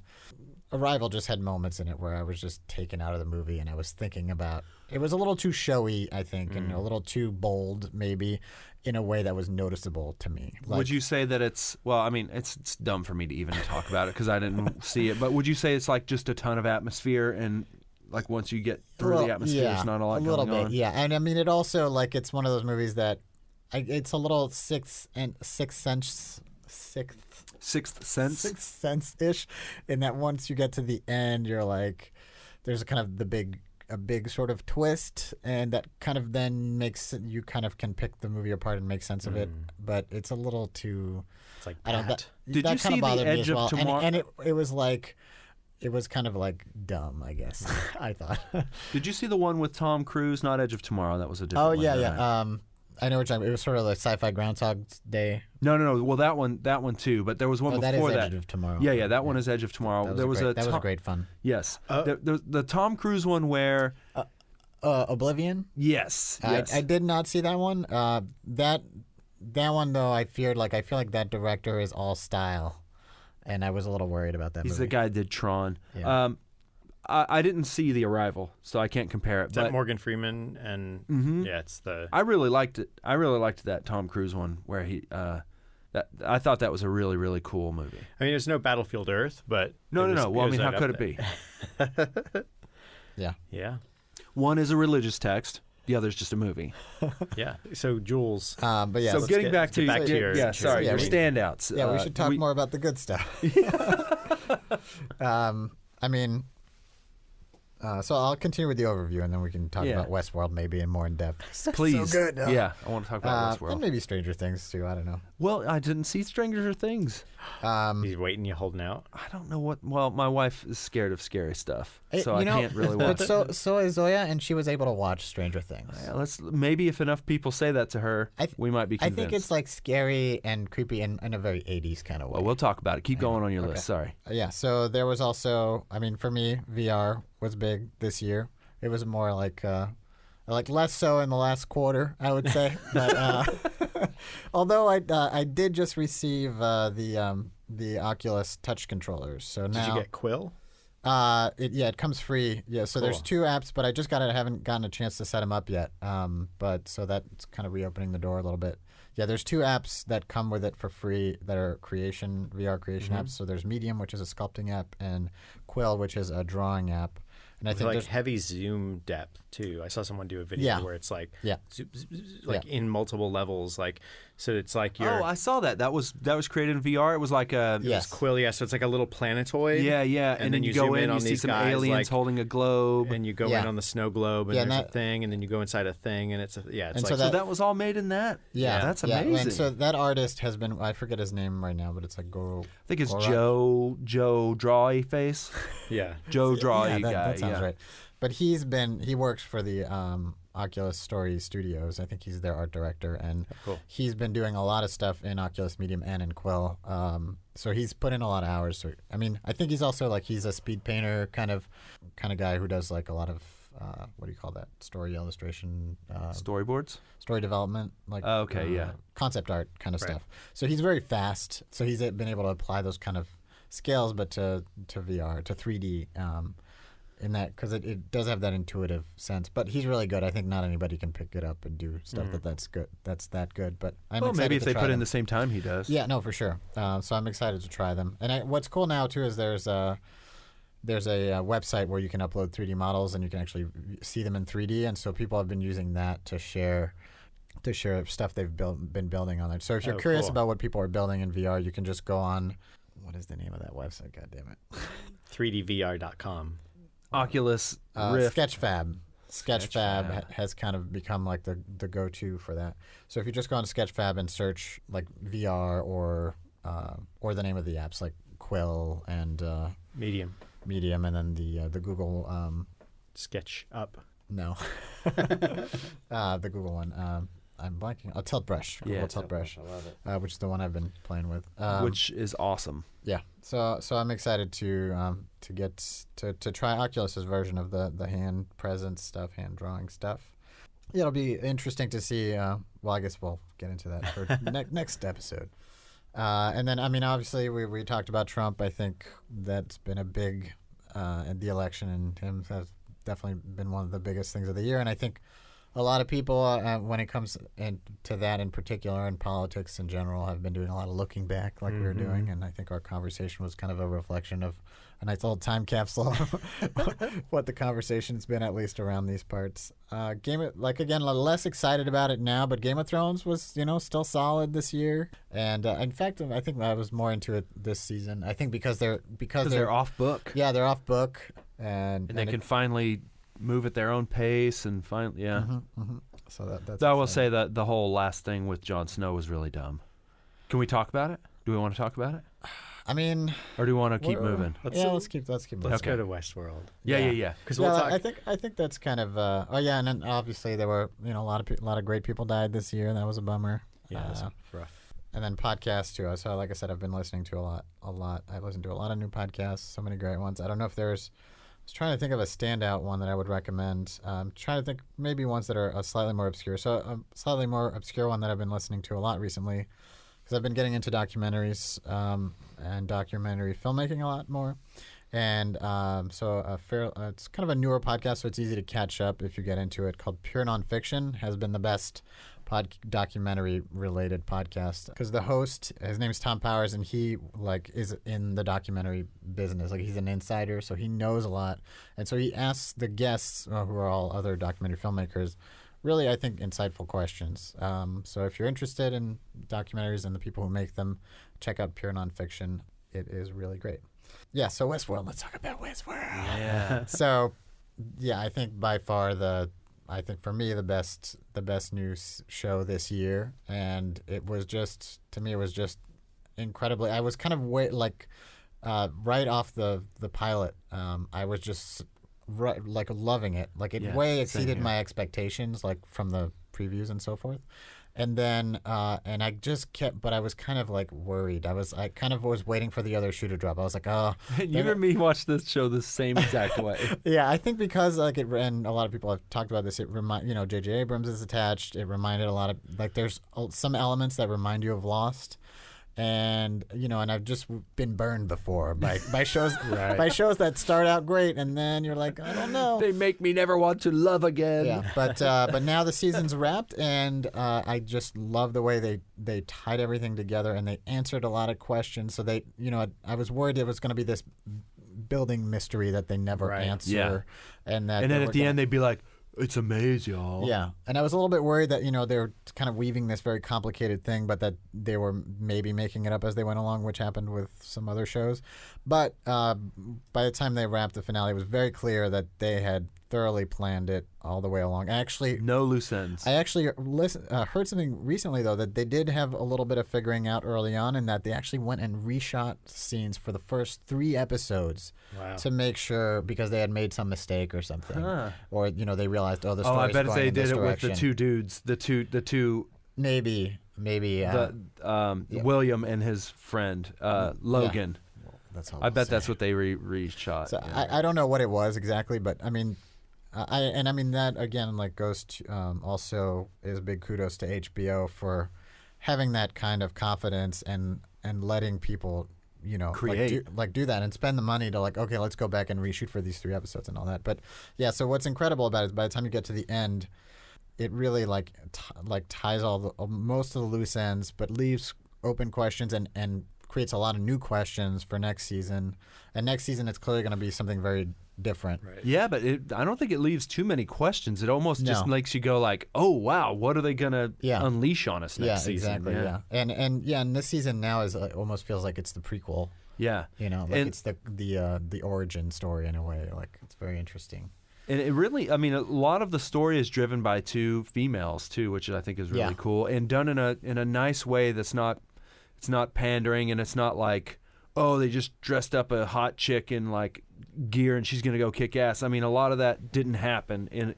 Arrival just had moments in it where I was just taken out of the movie and I was thinking about it was a little too showy, I think, and a little too bold, maybe, in a way that was noticeable to me. Would you say that it's, well, I mean, it's dumb for me to even talk about it because I didn't see it, but would you say it's like just a ton of atmosphere and like once you get through the atmosphere, yeah, there's not a lot a little going bit, on? yeah. And I mean, it also like it's one of those movies that it's a little sixth sense ish, in that once you get to the end, you're like, there's a kind of a big sort of twist, and that kind of then makes you kind of can pick the movie apart and make sense of it. But it's a little too. It's like I don't. Pat. Did that you kind see of The bothered me Edge as of well. Tomorrow? And it was like. It was kind of like dumb, I guess. I thought. Did you see the one with Tom Cruise, not Edge of Tomorrow? That was a different Oh one. yeah, didn't I? yeah. I know what you're talking about. It was sort of like Sci-Fi Groundhog Day. No. Well, that one too. But there was one Oh, that before is that. Edge of Tomorrow. Yeah, that one is Edge of Tomorrow. That was great fun. Yes, the Tom Cruise one where Oblivion. yes. I did not see that one. That one though, I feel like that director is all style, and I was a little worried about that. He's movie. the guy that did Tron. Yeah. I didn't see The Arrival, so I can't compare it. Is but that Morgan Freeman? And yeah, it's the. I really liked it. I really liked that Tom Cruise one where he. That I thought that was a really, really cool movie. I mean, there's no Battlefield Earth, but No. Well, I mean, how right could up it there. be? Yeah. Yeah. One is a religious text. The other's just a movie. Yeah. So Jules. But yeah. So let's getting get- back to your. yeah, sorry, Yeah, your we- standouts. Yeah, we should talk more about the good stuff. I mean, so I'll continue with the overview, and then we can talk Yeah. about Westworld maybe in more in depth. Please. So good. Yeah, I want to talk about And Westworld. maybe Stranger Things too. I don't know. Well, I didn't see Stranger Things. He's waiting, you holding out. I don't know what. Well, my wife is scared of scary stuff, so You I know, can't really watch. But so is Zoya, and she was able to watch Stranger Things. Yeah, let's maybe if enough people say that to her, we might be I convinced. think it's like scary and creepy in a very 80s kind of way. Well, we'll talk about it. Keep going on your list. Sorry. Yeah, so there was also, I mean, for me, VR was big this year. It was more like less so in the last quarter, I would say. But although I did just receive the Oculus Touch controllers, so now Did you get Quill? it comes free. Yeah, so there's 2 apps, but I just got it. I haven't gotten a chance to set them up yet. But so that's kind of reopening the door a little bit. Yeah, there's 2 apps that come with it for free that are VR creation apps. So there's Medium, which is a sculpting app, and Quill, which is a drawing app. And I With think like there's heavy zoom depth too. I saw someone do a video Yeah. where it's like Yeah. like in multiple levels, like so it's like you're Oh, I saw that. That was created in VR. It was like a Yes. Quill, yeah. So it's like a little planetoid. yeah, yeah. And then you go zoom in, on you see these some guys, aliens like, holding a globe. and you go Yeah. in on the snow globe, and Yeah, and there's a that- thing, and then you go inside a thing, and it's And like so So that was all made in that. Yeah, that's yeah. amazing. And so that artist has been, I forget his name right now, but it's like I think it's Gorak. Joe Drawy face. yeah. Joe Drawy yeah, guy. that sounds yeah. right. But he works for the Oculus Story Studios. I think he's their art director, and Cool. he's been doing a lot of stuff in Oculus Medium and in Quill. So he's put in a lot of hours. So I mean, I think he's also like he's a speed painter kind of guy who does like a lot of what do you call that? Story illustration, Storyboards. story development, like Oh, okay, yeah. concept art kind of Right. stuff. So he's very fast. So he's been able to apply those kind of scales, but to VR, to 3D. In that, because it does have that intuitive sense, but he's really good. I think not anybody can pick it up and do stuff that's good. That's that good. But I'm Well, excited maybe if to they try put in them. the same time he does. Yeah, no, for sure. So I'm excited to try them. And what's cool now too is there's a website where you can upload 3D models and you can actually see them in 3D. And so people have been using that to share stuff they've been building on there. So if you're Oh, curious cool. about what people are building in VR, you can just go on. What is the name of that website? God damn it. 3dvr.com. Oculus Rift. Sketchfab. Sketchfab Sketchfab. has kind of become like the go-to for that. So if you just go on Sketchfab and search like VR or the name of the apps like Quill and Medium. Medium, and then the Google Sketch up. no the Google one. I'm blanking. Tilt Brush. Google Tilt Brush, I love it. which is the one I've been playing with. Which is awesome. Yeah. So I'm excited to get to try Oculus's version of the hand presence stuff, hand drawing stuff. Yeah, it'll be interesting to see. Well, I guess we'll get into that for next episode. And then, I mean, obviously, we talked about Trump. I think that's been a big, the election and him has definitely been one of the biggest things of the year. And I think a lot of people, when it comes to that in particular and politics in general, have been doing a lot of looking back like we were doing. And I think our conversation was kind of a reflection of a nice little time capsule of what the conversation's been, at least around these parts. Again, less excited about it now, but Game of Thrones was, still solid this year. And in fact, I think I was more into it this season. I think because they're off book. Yeah, they're off book. And They can finally move at their own pace and finally, yeah. So that's. Though I will exciting. say that the whole last thing with Jon Snow was really dumb. Can we talk about it? Do we want to talk about it? I mean, Or do we want to keep We're- moving? let's keep moving. Let's Okay. go to Westworld. Yeah. Because Yeah, we'll talk. I think that's kind of. And then obviously there were a lot of great people died this year. That was a bummer. Yeah, that's rough. And then podcasts too. So like I said, I've been listening to a lot. I've listened to a lot of new podcasts. So many great ones. I don't know if there's. I was trying to think of a standout one that I would recommend. Trying to think maybe ones that are slightly more obscure. So a slightly more obscure one that I've been listening to a lot recently, because I've been getting into documentaries and documentary filmmaking a lot more. And it's kind of a newer podcast, so it's easy to catch up if you get into it, called Pure Nonfiction. Has been the best documentary related podcast, because the host, his name is Tom Powers, and he is in the documentary business. Like, he's an insider, so he knows a lot. And so he asks the guests, who are all other documentary filmmakers, really, I think, insightful questions. So if you're interested in documentaries and the people who make them, check out Pure Nonfiction. It is really great. Yeah, so Westworld. Let's talk about Westworld. Yeah. So, yeah, I think by far for me the best news show this year, and it was just incredibly. I was kind of right off the pilot. I was just loving it. Like, it Yeah, way same exceeded here. my expectations, like from the previews and so forth. And then, and I just kept, but I was kind of worried. I kind of was waiting for the other shoe to drop. I was like, oh. You and me watched this show the same exact way. Yeah, I think because and a lot of people have talked about this. It J.J. Abrams is attached. It reminded a lot of there's some elements that remind you of Lost. And and I've just been burned before by shows by shows that start out great and then you're like, I don't know. They make me never want to love again. Yeah, but now the season's wrapped, and I just love the way they tied everything together, and they answered a lot of questions. So I was worried it was going to be this building mystery that they never Right. answer, Yeah. and that And they then were at the gonna- end, they'd be like, "It's a maze, y'all." Yeah, and I was a little bit worried that they were kind of weaving this very complicated thing, but that they were maybe making it up as they went along, which happened with some other shows. But by the time they wrapped the finale, it was very clear that they had thoroughly planned it all the way along. No loose ends. I actually heard something recently, though, that they did have a little bit of figuring out early on, and that they actually went and reshot scenes for the first 3 episodes Wow. to make sure, because they had made some mistake or something, Huh. or they realized, the Oh, story's I bet going they in this did it with direction. the 2 dudes, the two, Maybe. Yeah. William and his friend Logan. That's all I I'll bet say. that's what they reshot. So yeah. I don't know what it was exactly, but I mean, that again goes to also is big kudos to HBO for having that kind of confidence and letting people Create. do that and spend the money to okay, let's go back and reshoot for these 3 episodes and all that. But yeah, so what's incredible about it is by the time you get to the end, it really ties most of the loose ends, but leaves open questions and creates a lot of new questions for next season. And next season, it's clearly going to be something very different. Right. Yeah, but I don't think it leaves too many questions. It almost just No. makes you go like, "Oh wow, what are they gonna Yeah. unleash on us next season?" Exactly. Yeah. And this season now is almost feels like it's the prequel. Yeah. Like And- it's the origin story in a way. Like it's very interesting. And it really, I mean, a lot of the story is driven by 2 females too, which I think is really Yeah. cool and done in a nice way that's not, it's not pandering, and it's not like, oh, they just dressed up a hot chick in like gear and she's gonna go kick ass. I mean, a lot of that didn't happen in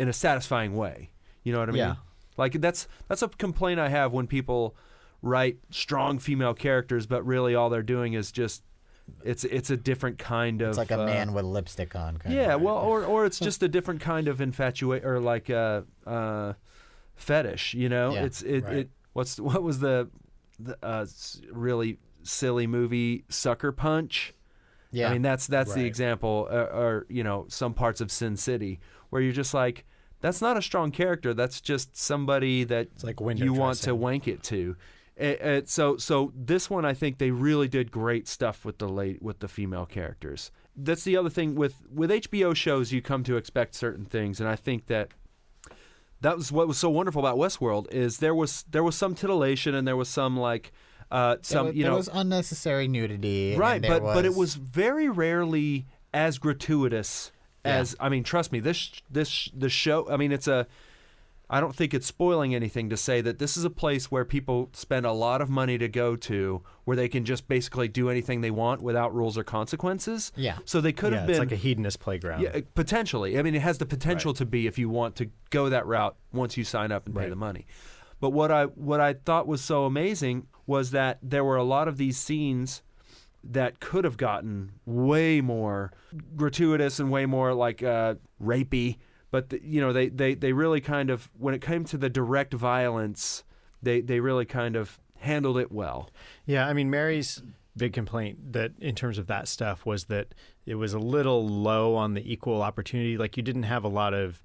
a satisfying way. You know what I mean? Yeah. Like that's a complaint I have when people write strong female characters, but really all they're doing is just it's a different kind of. It's like a man with lipstick on. Kind Yeah, of. well, or it's just a different kind of or like fetish. Yeah, right. What was the really silly movie Sucker Punch? Yeah. I mean that's the Right. example, or some parts of Sin City where you're just like, that's not a strong character. That's just somebody that It's like window you want to dressing. wank it to. So this one, I think they really did great stuff with the female characters. That's the other thing with HBO shows, you come to expect certain things, and I think that was what was so wonderful about Westworld is there was some titillation and there was some there was unnecessary nudity. right, and but it was very rarely as gratuitous as I mean, trust me, the show. I mean, I don't think it's spoiling anything to say that this is a place where people spend a lot of money to go to, where they can just basically do anything they want without rules or consequences. Yeah. So they could have been It's like a hedonist playground. yeah, potentially. I mean, it has the potential to be if you want to go that route once you sign up and pay Right. the money. But what I thought was so amazing was that there were a lot of these scenes that could have gotten way more gratuitous and way more like rapey. But they really kind of, when it came to the direct violence, they really kind of handled it well. Yeah, I mean, Mary's big complaint that in terms of that stuff was that it was a little low on the equal opportunity. Like you didn't have a lot of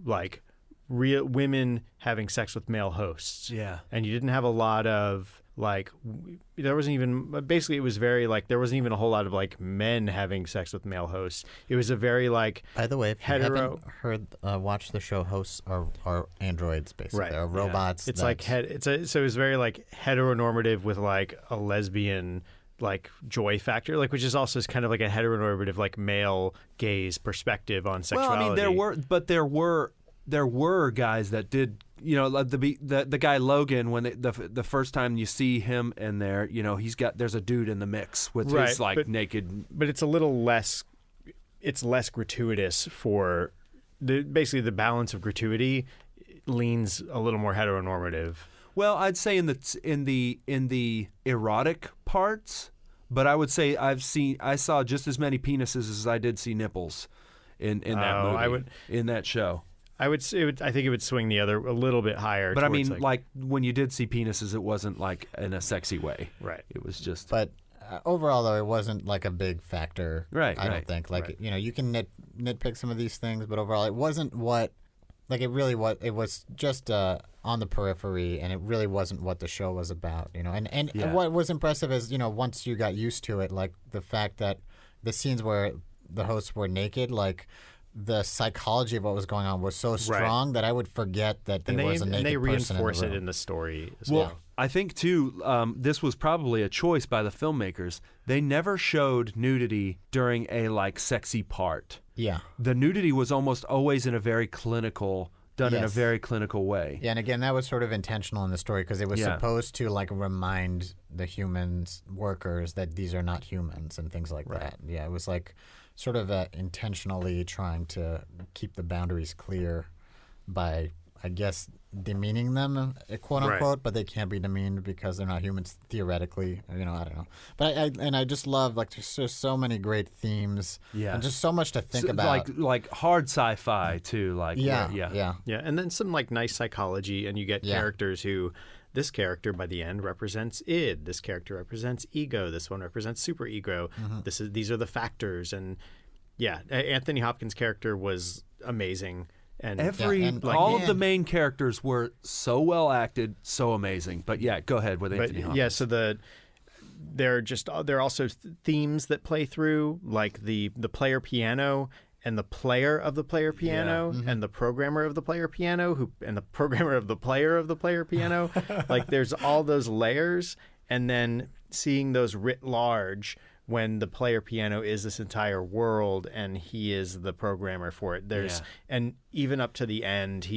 like real women having sex with male hosts. Yeah. And you didn't have a lot of like there wasn't even basically it was very like there wasn't even a whole lot of like men having sex with male hosts. It was a very like By the way, if hetero- you haven't watched the show, hosts are androids basically. Right. They're robots. it's like so it was very like heteronormative with like a lesbian like joy factor, like which is also kind of like a heteronormative like male gaze perspective on sexuality. Well, I mean, there were guys that did, like the guy Logan, when the first time you see him in there, there's a dude in the mix with his like naked. But it's a little less. It's less gratuitous for basically the balance of gratuity leans a little more heteronormative. Well, I'd say in the erotic parts, but I would say I saw just as many penises as I did see nipples in that movie. In that show. I think it would swing the other a little bit higher. But I mean, like when you did see penises, it wasn't like in a sexy way. Right. It was just. But overall, though, it wasn't like a big factor. Right. I don't think. Like you can nitpick some of these things, but overall, it wasn't what. Like it really was. It was just on the periphery, and it really wasn't what the show was about. And what was impressive is once you got used to it, like the fact that the scenes where the hosts were naked, like the psychology of what was going on was so strong that I would forget that there was a naked person in the room. And they reinforce it in the story as Well, well. I think too, this was probably a choice by the filmmakers. They never showed nudity during a like sexy part. Yeah. The nudity was almost always in a very clinical, done in a Yes. very clinical way. Yeah, and again, that was sort of intentional in the story because it was Yeah. supposed to like remind the humans, workers, that these are not humans and things like that. Yeah, it was like sort of intentionally trying to keep the boundaries clear by, I guess, demeaning them, quote unquote, but they can't be demeaned because they're not humans theoretically. I don't know. But I just love, like, there's just so many great themes and just so much to think about. Like hard sci-fi too. Like Yeah. Yeah, and then some like nice psychology, and you get characters who, this character by the end represents id, this character represents ego, this one represents superego. These are the factors, and Anthony Hopkins' character was amazing, and all of the main characters were so well acted, so amazing. But go ahead with Anthony Hopkins. Yeah, so there are also themes that play through, like the player piano and the player of the player piano and the programmer of the player piano and the programmer of the player piano. Like there's all those layers, and then seeing those writ large when the player piano is this entire world and he is the programmer for it. And even up to the end,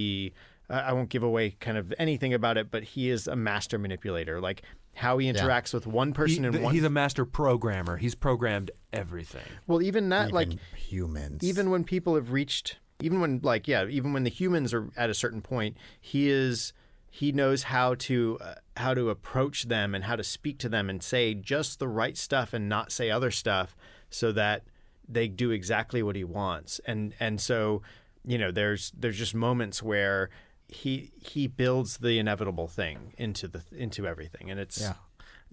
I won't give away kind of anything about it, but he is a master manipulator. Like how he interacts with one person he's a master programmer. He's programmed everything. Well, even that, Even like humans. even when people have reached, even when the humans are at a certain point, he knows how to approach them and how to speak to them and say just the right stuff and not say other stuff so that they do exactly what he wants. And so, there's just moments where he builds the inevitable thing into everything, and it's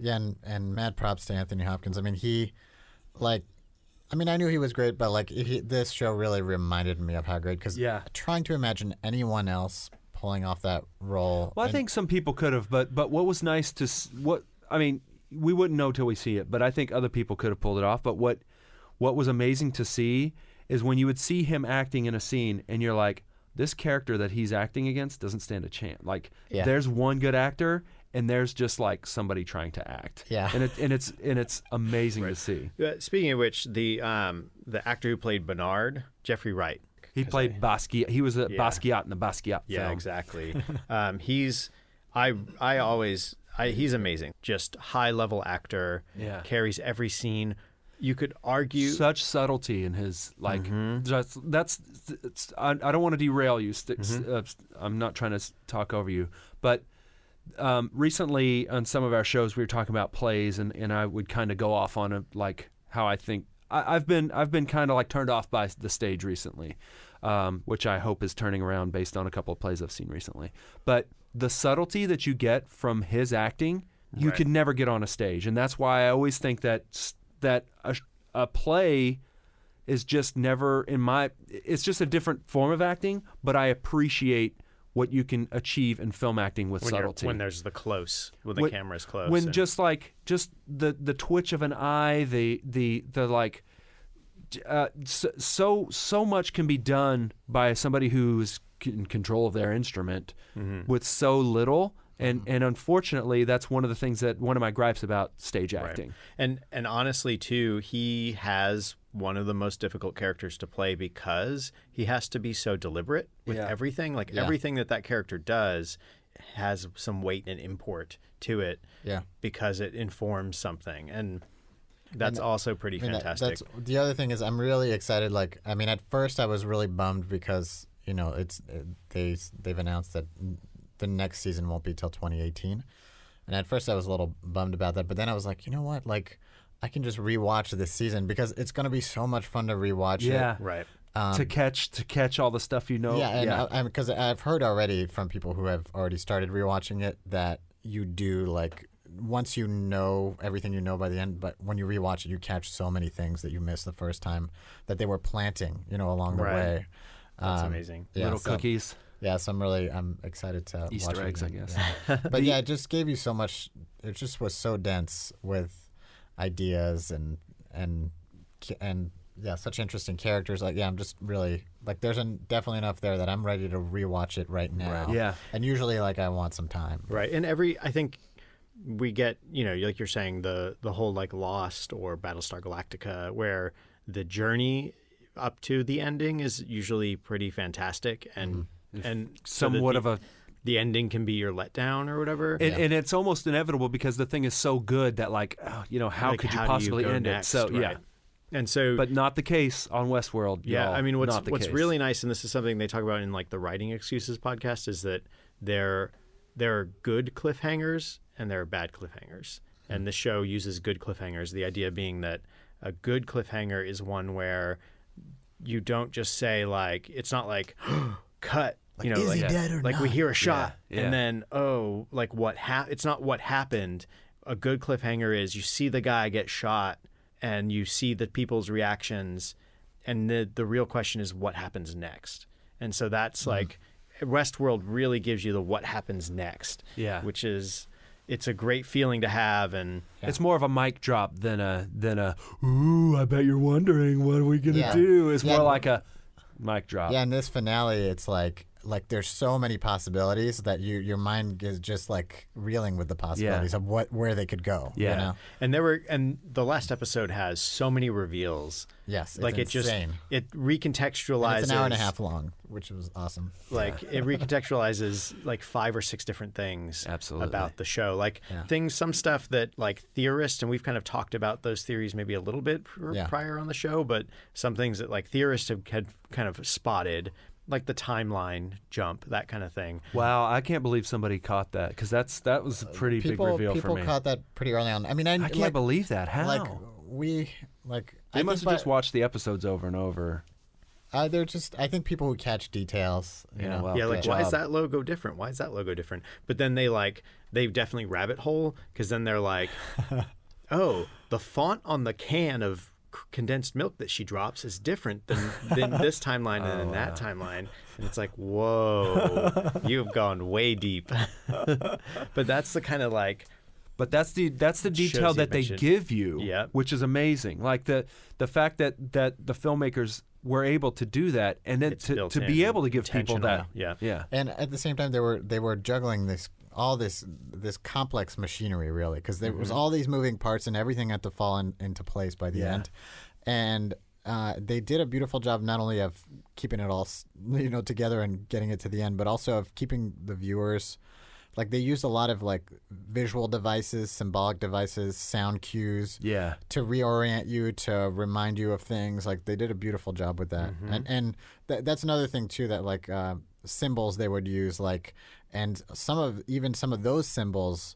and mad props to Anthony Hopkins. I mean, I knew he was great, but like this show really reminded me of how great, because trying to imagine anyone else pulling off that role. Well, I think some people could have, but what was nice we wouldn't know till we see it, but I think other people could have pulled it off. But what was amazing to see is when you would see him acting in a scene and you're like, this character that he's acting against doesn't stand a chance. Like there's one good actor and there's just like somebody trying to act. Yeah. And it's amazing to see. Speaking of which, the actor who played Bernard, Jeffrey Wright. He played Basquiat. He was Basquiat in the Basquiat film. Yeah, exactly. He's amazing. Just high level actor. Yeah. Carries every scene. You could argue such subtlety in his like. I don't want to derail you. I'm not trying to talk over you, but recently on some of our shows we were talking about plays, and I would kind of go off on like how I think. I've been kind of like turned off by the stage recently, which I hope is turning around based on a couple of plays I've seen recently. But the subtlety that you get from his acting, you could never get on a stage, and that's why I always think that a play is just never it's just a different form of acting. But I appreciate what you can achieve in film acting with subtlety. When there's the camera's close. When just the twitch of an eye, the like, so much can be done by somebody who's in control of their instrument with so little. And unfortunately, that's one of my gripes about stage acting. And honestly, too, he has one of the most difficult characters to play because he has to be so deliberate with everything. Like everything that character does has some weight and import to it because it informs something. And that's also pretty fantastic. The other thing is I'm really excited. Like, I mean, at first I was really bummed because, they've announced that the next season won't be till 2018. And at first I was a little bummed about that, but then I was like, you know what? Like, I can just rewatch this season because it's going to be so much fun to rewatch it. Yeah. Right. To catch all the stuff Yeah, and because I've heard already from people who have already started rewatching it that you do, like, once you know everything you know by the end, but when you rewatch it, you catch so many things that you missed the first time that they were planting, along the way. That's amazing. Little cookies. Yeah, so I'm excited to Easter watch eggs, it. I guess. Yeah. But it just gave you so much. It just was so dense with ideas and such interesting characters. Like, I'm just really like, there's definitely enough there that I'm ready to rewatch it right now. Right. Yeah. And usually, like, I want some time. Right. And I think we get, like you're saying, the whole like Lost or Battlestar Galactica, where the journey up to the ending is usually pretty fantastic, and somewhat of a the ending can be your letdown or whatever. And it's almost inevitable because the thing is so good that how Like, could you how do possibly go end next, it? So right? And so, but not the case on Westworld. yeah, y'all. I mean, what's Not the case. really nice, and this is something they talk about in like the Writing Excuses podcast, is that there are good cliffhangers and there are bad cliffhangers, and this show uses good cliffhangers. The idea being that a good cliffhanger is one where you don't just say like, it's not like cut. Like, is he dead or like not? we hear a shot Yeah. and then like it's not what happened. A good cliffhanger is you see the guy get shot and you see the people's reactions, and the real question is what happens next. And so that's like Westworld really gives you the what happens next. Yeah. Which is, it's a great feeling to have, and It's more of a mic drop than a ooh, I bet you're wondering what are we gonna do. It's more like a mic drop. Yeah, in this finale, it's like there's so many possibilities that your mind is just like reeling with the possibilities of where they could go. Yeah. You know? and the last episode has so many reveals. Yes, it's Like insane. it recontextualizes. And it's an hour and a half long, which was awesome. Like it recontextualizes like 5 or 6 different things Absolutely. about the show. Like some stuff that like theorists, and we've kind of talked about those theories maybe a little bit prior on the show, but some things that like theorists had kind of spotted, like the timeline jump, that kind of thing. Wow, I can't believe somebody caught that, because that was a pretty big reveal for People me. caught that pretty early on. I mean, I can't believe that. How? Like They must have just watched the episodes over and over. They're just, I think, people who catch details. You know, well, Yeah, like good why is job. that logo different? Why is that logo different? But then they definitely rabbit hole, because then they're like, oh, the font on the can of condensed milk that she drops is different than this timeline and in that timeline, and it's like, whoa, you've gone way deep. But that's the kind of like, But that's the detail shows the that they invention. give you, Yep. which is amazing. Like the fact that the filmmakers were able to do that, and then It's to built be in, able to give people that. intentional, Yeah. And at the same time, they were juggling this complex machinery, really, because there was all these moving parts and everything had to fall into place by the end. And they did a beautiful job not only of keeping it all together and getting it to the end, but also of keeping the viewers. Like, they used a lot of like visual devices, symbolic devices, sound cues, Yeah. to reorient you, to remind you of things. Like, they did a beautiful job with that. And that's another thing too, that like symbols they would use, like, and some of those symbols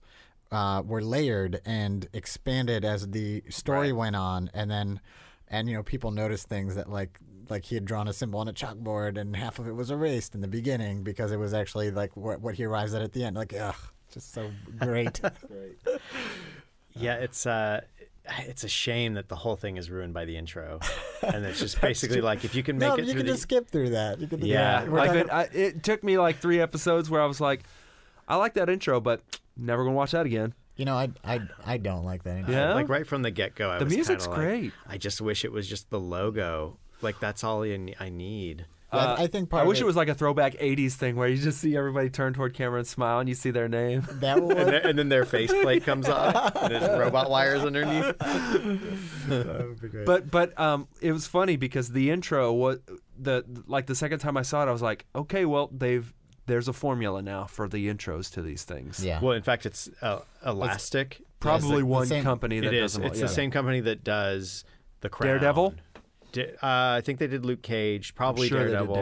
were layered and expanded as the story went on, and people noticed things that like he had drawn a symbol on a chalkboard and half of it was erased in the beginning because it was actually like what he arrives at the end. Like, ugh, just so great. yeah, it's a shame that the whole thing is ruined by the intro, and it's just basically like, if you can make No, it you through can just skip through that. You can Yeah. we're talking- It took me like 3 episodes where I was like, I like that intro, but never gonna watch that again. I don't like that. Anymore. Yeah? like right from the get-go, I The was music's kinda like, great. I just wish it was just the logo. Like, that's all I need. I think part I of wish it was like a throwback 80s thing where you just see everybody turn toward camera and smile and you see their name. that would. And then their faceplate comes off, and there's robot wires underneath. That would be great. But it was funny because the intro was the second time I saw it, I was like, okay, well there's a formula now for the intros to these things. Yeah. Well, in fact, it's Elastic. Probably the one same- company that It does is. them all. It's Yeah. the same company that does the Crown. Daredevil? I think they did Luke Cage. Probably Sure, they did Daredevil.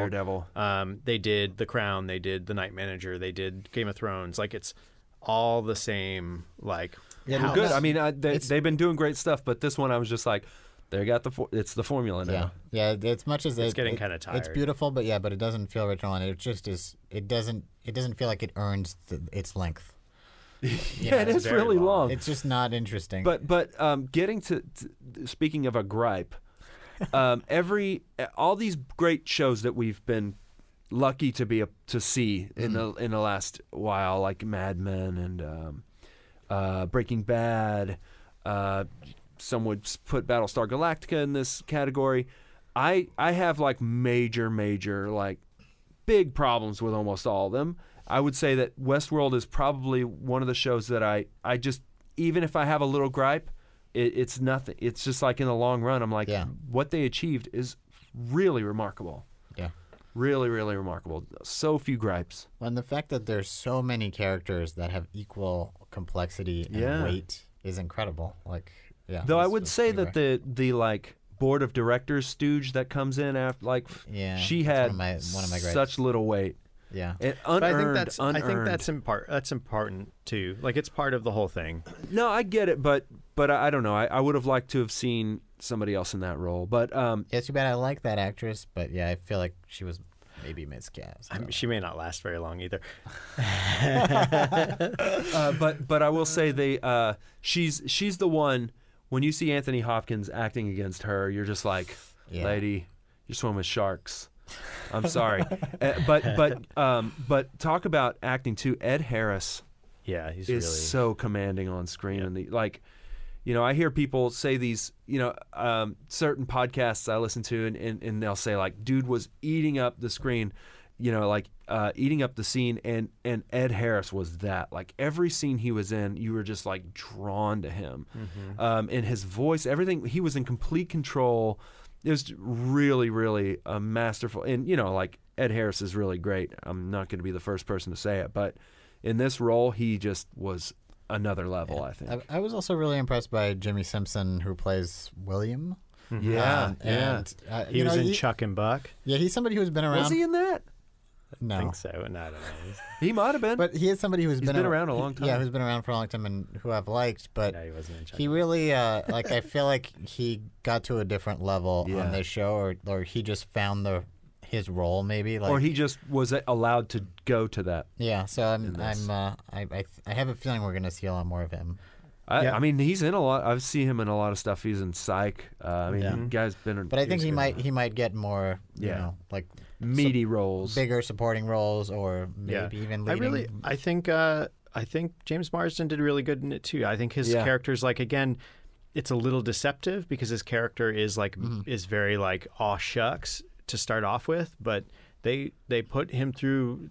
Daredevil. They did The Crown. They did The Night Manager. They did Game of Thrones. Like, it's all the same. Like, Yeah, Well, no, good. no, I mean, it's- they've been doing great stuff, but this one I was just like, they got it's the formula now. Yeah. As much as It's getting kinda It's tired. beautiful, but it doesn't feel original, and it just is. It doesn't feel like it earns its length. Yeah, it it's is very really long. long. It's just not interesting. But getting to speaking of a gripe, all these great shows that we've been lucky to see in the last while, like Mad Men and Breaking Bad, some would put Battlestar Galactica in this category. I have like major like big problems with almost all of them. I would say that Westworld is probably one of the shows that I just, even if I have a little gripe, it's nothing. It's just like in the long run, I'm like, what they achieved is really remarkable. Yeah. Really, really remarkable. So few gripes. And the fact that there's so many characters that have equal complexity and weight is incredible. Like, yeah. Though I would say that the like board of directors stooge that comes in after, like, she had one of my such little weight. Yeah. And But unearned, I think that's important too. Like, it's part of the whole thing. No, I get it, but I don't know. I would have liked to have seen somebody else in that role. But it's too bad. I like that actress, but yeah, I feel like she was maybe miscast. She may not last very long either. but I will say she's the one. When you see Anthony Hopkins acting against her, you're just like, lady, you swim with sharks. I'm sorry, but talk about acting too. Ed Harris, he's is really so commanding on screen, and I hear people say these, certain podcasts I listen to, and they'll say like, dude was eating up the screen, eating up the scene, and Ed Harris was that. Like, every scene he was in, you were just like drawn to him, and his voice, everything. He was in complete control. It was really, really masterful. And, like, Ed Harris is really great. I'm not going to be the first person to say it, but in this role, he just was another level, I think. I was also really impressed by Jimmy Simpson, who plays William. Yeah, he was in Chuck and Buck. Yeah, he's somebody who's been around. Was he in that? No. I think so. No, I don't know. He might have been. But he is somebody who's been around a long time. Yeah, who's been around for a long time and who I've liked. But he wasn't in Chuck. He really, I feel like he got to a different level on this show, or he just found his role maybe. Like, or he just was allowed to go to that. Yeah, so I have a feeling we're going to see a lot more of him. I mean, he's in a lot. I've seen him in a lot of stuff. He's in Psych. The guy's been. But I think he might get more, like meaty roles, bigger supporting roles, or maybe even leading. I think James Marsden did really good in it too. I think his character's like, again, it's a little deceptive because his character is like is very like, aw shucks to start off with, but they put him through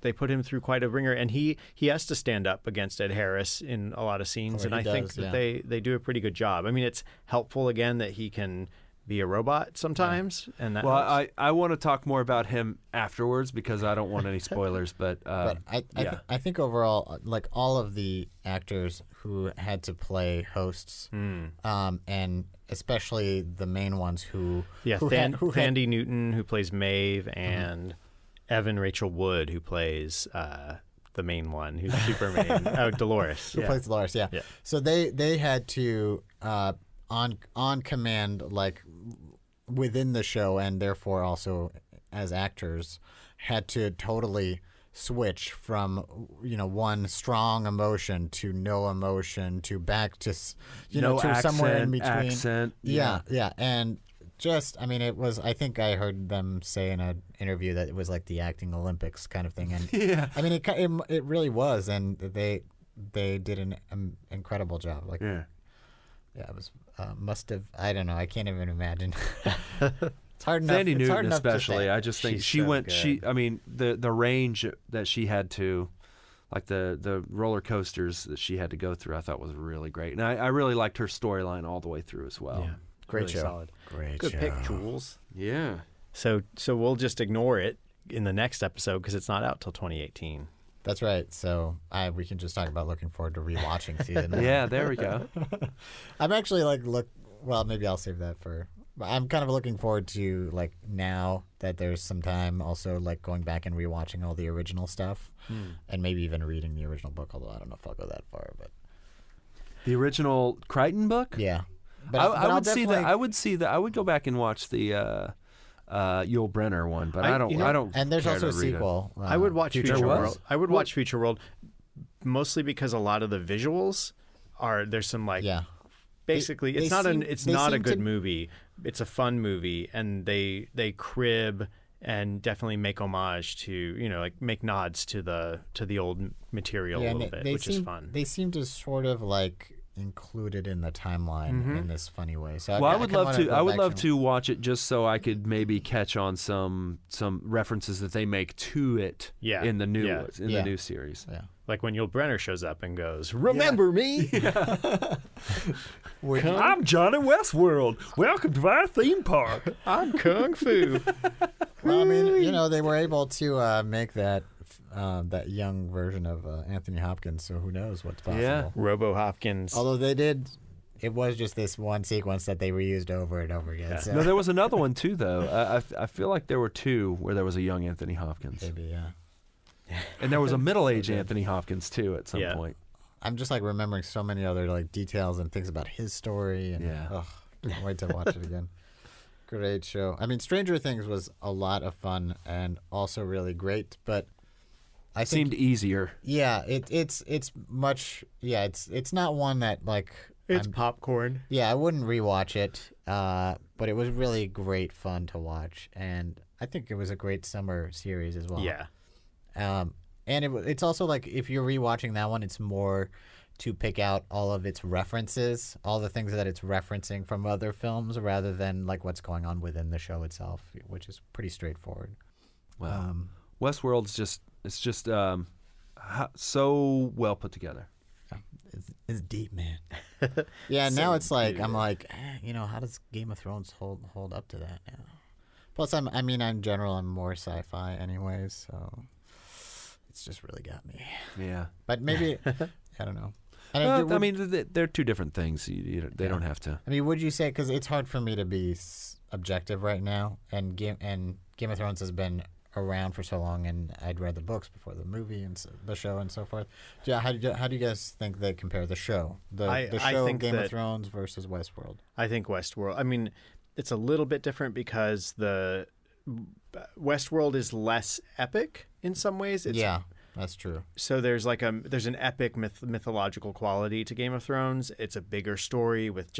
quite a ringer, and he has to stand up against Ed Harris in a lot of scenes, and I think that they do a pretty good job. I mean, it's helpful again that he can be a robot sometimes, and that helps. I want to talk more about him afterwards because I don't want any spoilers, but I think overall, like, all of the actors who had to play hosts, and especially the main ones who Thandie Newton, who plays Maeve, and Evan Rachel Wood, who plays the main one, who's Superman. Dolores. Who plays Dolores, yeah. So they had to, on command, like, within the show, and therefore also as actors, had to totally switch from, one strong emotion to no emotion to back to, no to accent, somewhere in between. Accent. Yeah. And just, I mean, it was, I think I heard them say in an interview that it was like the acting Olympics kind of thing. And I mean, it really was. And they did an incredible job. Like, yeah, it was, must have, I don't know. I can't even imagine. It's hard enough. Thandie Newton especially. I just think she's I mean, the range that she had to, like the roller coasters that she had to go through, I thought was really great. And I really liked her storyline all the way through as well. Yeah. Great really show. Solid. Great Good show. pick, Jules. Yeah. So we'll just ignore it in the next episode because it's not out till 2018. That's right. So we can just talk about looking forward to rewatching season. Yeah, there we go. I'm actually well, maybe I'll save that for. I'm kind of looking forward to, like, now that there's some time, also like going back and rewatching all the original stuff, and maybe even reading the original book. Although I don't know if I'll go that far, but the original Crichton book. Yeah. But I would see that. I would see that. I would go back and watch the Yul Brynner one, but I don't. And there's care also a to read sequel. I would watch Future World. World. I would watch Future World mostly because a lot of the visuals there's some like basically it's not a good movie. It's a fun movie, and they crib and definitely make homage to, like, make nods to the old material a little bit, which is fun. They seem to sort of like included in the timeline in this funny way. So Well, I would kinda love wanna to. go I would back love to watch it just so I could maybe catch on some references that they make to it Yeah. in the new Yeah. in Yeah. the new series. Yeah. Like when Yul Brynner shows up and goes, "Remember me? Would you- I'm Johnny Westworld. Welcome to our theme park. I'm Kung Fu." Well, I mean, they were able to make that young version of Anthony Hopkins. So who knows what's possible? Yeah. Robo Hopkins. Although they did, it was just this one sequence that they reused over and over again. Yeah. So No, there was another one too, though. I feel like there were two where there was a young Anthony Hopkins, maybe, yeah. and there was a middle-aged Anthony Hopkins too at some Yeah. point. I'm just like remembering so many other like details and things about his story, and Yeah. can't wait to watch it again. Great show. I mean, Stranger Things was a lot of fun and also really great, but I think Seemed easier. yeah, it's much it's not one that like It's popcorn. yeah, I wouldn't rewatch it, but it was really great fun to watch, and I think it was a great summer series as well. Yeah. And it's also like if you're rewatching that one, it's more to pick out all of its references, all the things that it's referencing from other films, rather than like what's going on within the show itself, which is pretty straightforward. Wow. Westworld's just so well put together. It's deep, man. Yeah, now it's like I'm like, how does Game of Thrones hold up to that now? Plus, in general, I'm more sci-fi anyways, so it's just really got me. Yeah. But maybe I don't know. Well, I mean, they're two different things. They don't have to. I mean, would you say, because it's hard for me to be objective right now, and Game of Thrones has been around for so long, and I'd read the books before the movie and the show and so forth. Yeah, how do you guys think they compare the show, the show think Game of that- Thrones versus Westworld? I think Westworld. I mean, it's a little bit different because the Westworld is less epic in some ways. Yeah, that's true. So there's an epic mythological quality to Game of Thrones. It's a bigger story with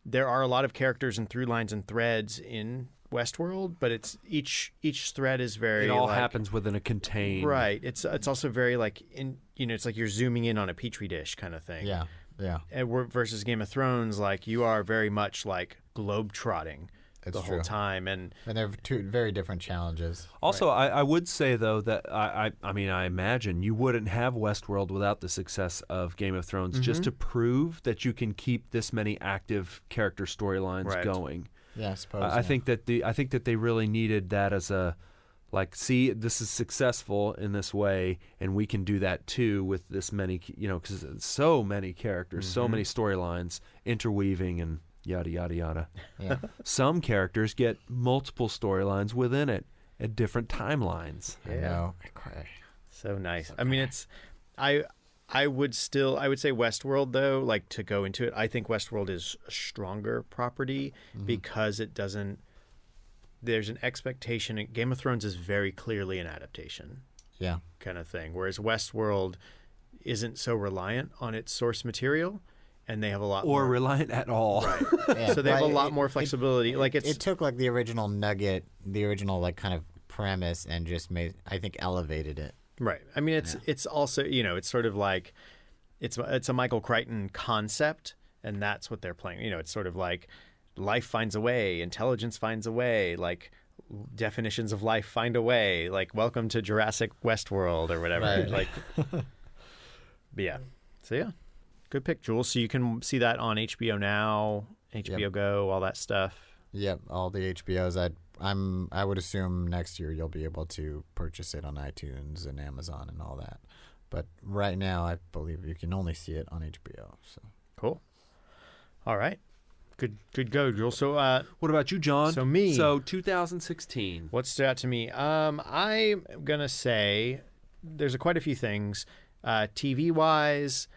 there are a lot of characters and through lines and threads in Westworld, but it's each thread is very It all happens within a contained. right. It's also very it's like you're zooming in on a petri dish kind of thing. Yeah. Versus Game of Thrones, like you are very much like globe trotting It's the true. whole time, and they're two very different challenges. Also, I would say though that I imagine you wouldn't have Westworld without the success of Game of Thrones, just to prove that you can keep this many active character storylines Right. going. Yeah, I suppose. I think that they really needed that as a see, this is successful in this way, and we can do that too with this many, because so many characters, so many storylines interweaving and yada yada yada. Yeah. Some characters get multiple storylines within it at different timelines. I know. I cry. so nice. I mean, it's I would say Westworld though, like to go into it. I think Westworld is a stronger property because it doesn't. There's an expectation. Game of Thrones is very clearly an adaptation Yeah. kind of thing, whereas Westworld isn't so reliant on its source material, and they have a lot Or more. reliant at all. Right. Yeah. So they have a But lot more flexibility. It took like the original nugget, the original like kind of premise, and just elevated it. Right. I mean, it's also it's sort of like it's a Michael Crichton concept, and that's what they're playing. It's sort of like life finds a way, intelligence finds a way, like definitions of life find a way, like welcome to Jurassic Westworld or whatever. Right. Like, but yeah. So yeah, good pick, Jules. So you can see that on HBO Now, HBO Go, all that stuff. Yep, all the HBOs. I would assume next year you'll be able to purchase it on iTunes and Amazon and all that. But right now, I believe you can only see it on HBO. So Cool. All right. Good go, Jules. So What about you, John? So me. So 2016. what stood out to me? I'm gonna say there's quite a few things. TV wise,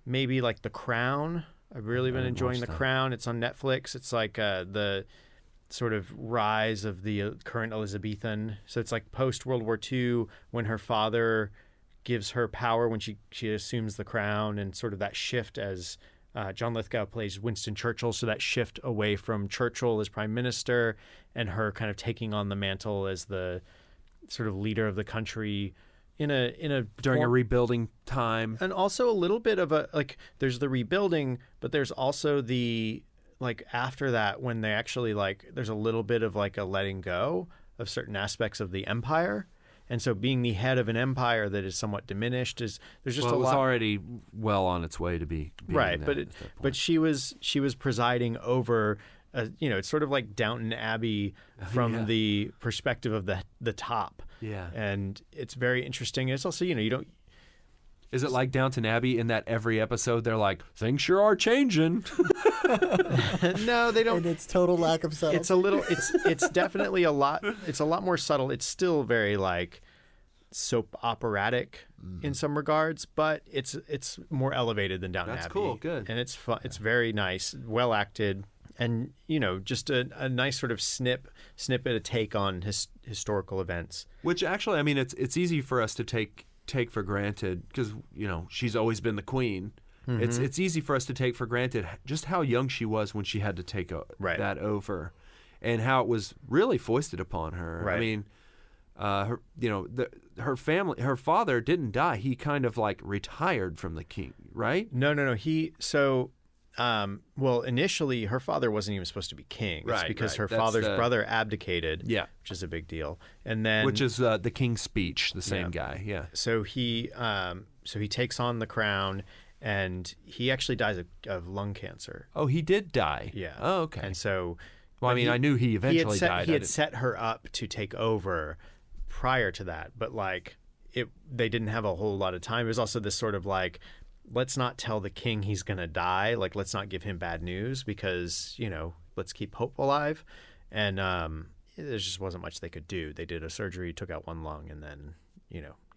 maybe like The Crown. I've really been didn't enjoying watch The that. Crown. It's on Netflix. It's like the sort of rise of the current Elizabethan. So it's like post World War II when her father gives her power when she assumes the crown, and sort of that shift as John Lithgow plays Winston Churchill. So that shift away from Churchill as prime minister and her kind of taking on the mantle as the sort of leader of the country, during a rebuilding time. and also a little bit of a like. There's the rebuilding, but there's also the like after that when they actually like. There's a little bit of like a letting go of certain aspects of the empire. And so being the head of an empire that is somewhat diminished is there's just Well, a it was lot already well on its way to being right, that at that but point. she was presiding over it's sort of like Downton Abbey from Yeah. the perspective of the top. Yeah. And it's very interesting. It's also, you don't Is it like Downton Abbey in that every episode they're like, things sure are changing? no, they don't And its total lack of subtlety. it's a little it's definitely a lot more subtle. It's still very like soap operatic in some regards, but it's more elevated than Downton That's Abbey. cool, good. And it's fun. It's very nice, well acted, and just a nice sort of snippet, a take on historical events. Which actually, I mean, it's easy for us to take for granted because she's always been the queen. Mm-hmm. It's easy for us to take for granted just how young she was when she had to take Right. that over, and how it was really foisted upon her. Right. I mean, her family, her father didn't die. He kind of like retired from the king, right? No. Well, initially, her father wasn't even supposed to be king. It's Right, because right. her That's father's the- brother abdicated. Yeah. Which is a big deal. And then, Which is the King's Speech, the same Yeah. guy. Yeah. so he takes on the crown, and he actually dies of lung cancer. Oh, he did die. Yeah. Oh, okay. And so, Well, I mean, I knew he eventually died. He I had didn't- set her up to take over prior to that, but like they didn't have a whole lot of time. It was also this sort of like, let's not tell the king he's gonna die. Like, let's not give him bad news because let's keep hope alive. And there just wasn't much they could do. They did a surgery, took out one lung, and then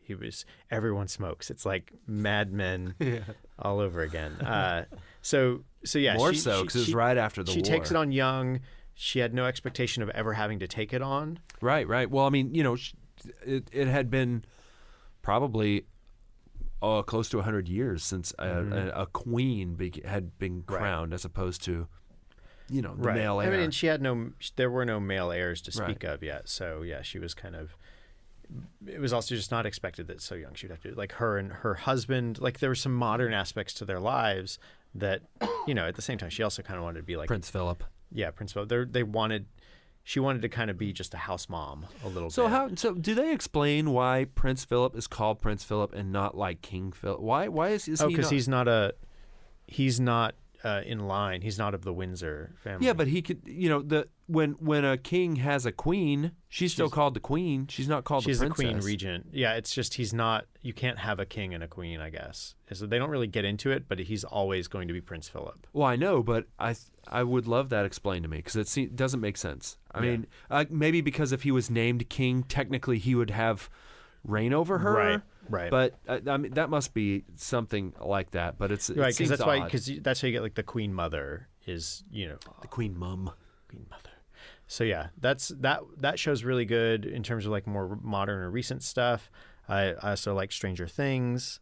he was everyone smokes. It's like Mad Men all over again. So yeah, More she- so she- because it was she- right after the she war. takes it on young. She had no expectation of ever having to take it on. Right, right. Well, I mean, it had been probably close to 100 years since a queen had been crowned, as opposed to, the male heir. I mean, she had there were no male heirs to speak Right. of yet. So yeah, she was kind of. It was also just not expected that so young she would have to, like, her and her husband. Like, there were some modern aspects to their lives that, at the same time, she also kind of wanted to be like Prince Philip. Yeah, Prince Philip. She wanted to kind of be just a house mom a little So bit. So do they explain why Prince Philip is called Prince Philip and not like King Philip? Why is he? Because he's not in line. He's not of the Windsor family. Yeah, but he could. When a king has a queen, she's still called the queen. She's not called she's the the princess. queen regent. Yeah, it's just he's not. You can't have a king and a queen, I guess. So they don't really get into it, but he's always going to be Prince Philip. Well, I know, but I would love that explained to me because it doesn't make sense. I mean, maybe because if he was named king, technically he would have reign over her. Right. But I mean, that must be something like that. But it's right, because that's how you get like the queen mother is the queen mum. queen mother. So yeah, that show's really good in terms of like more modern or recent stuff. I also like Stranger Things.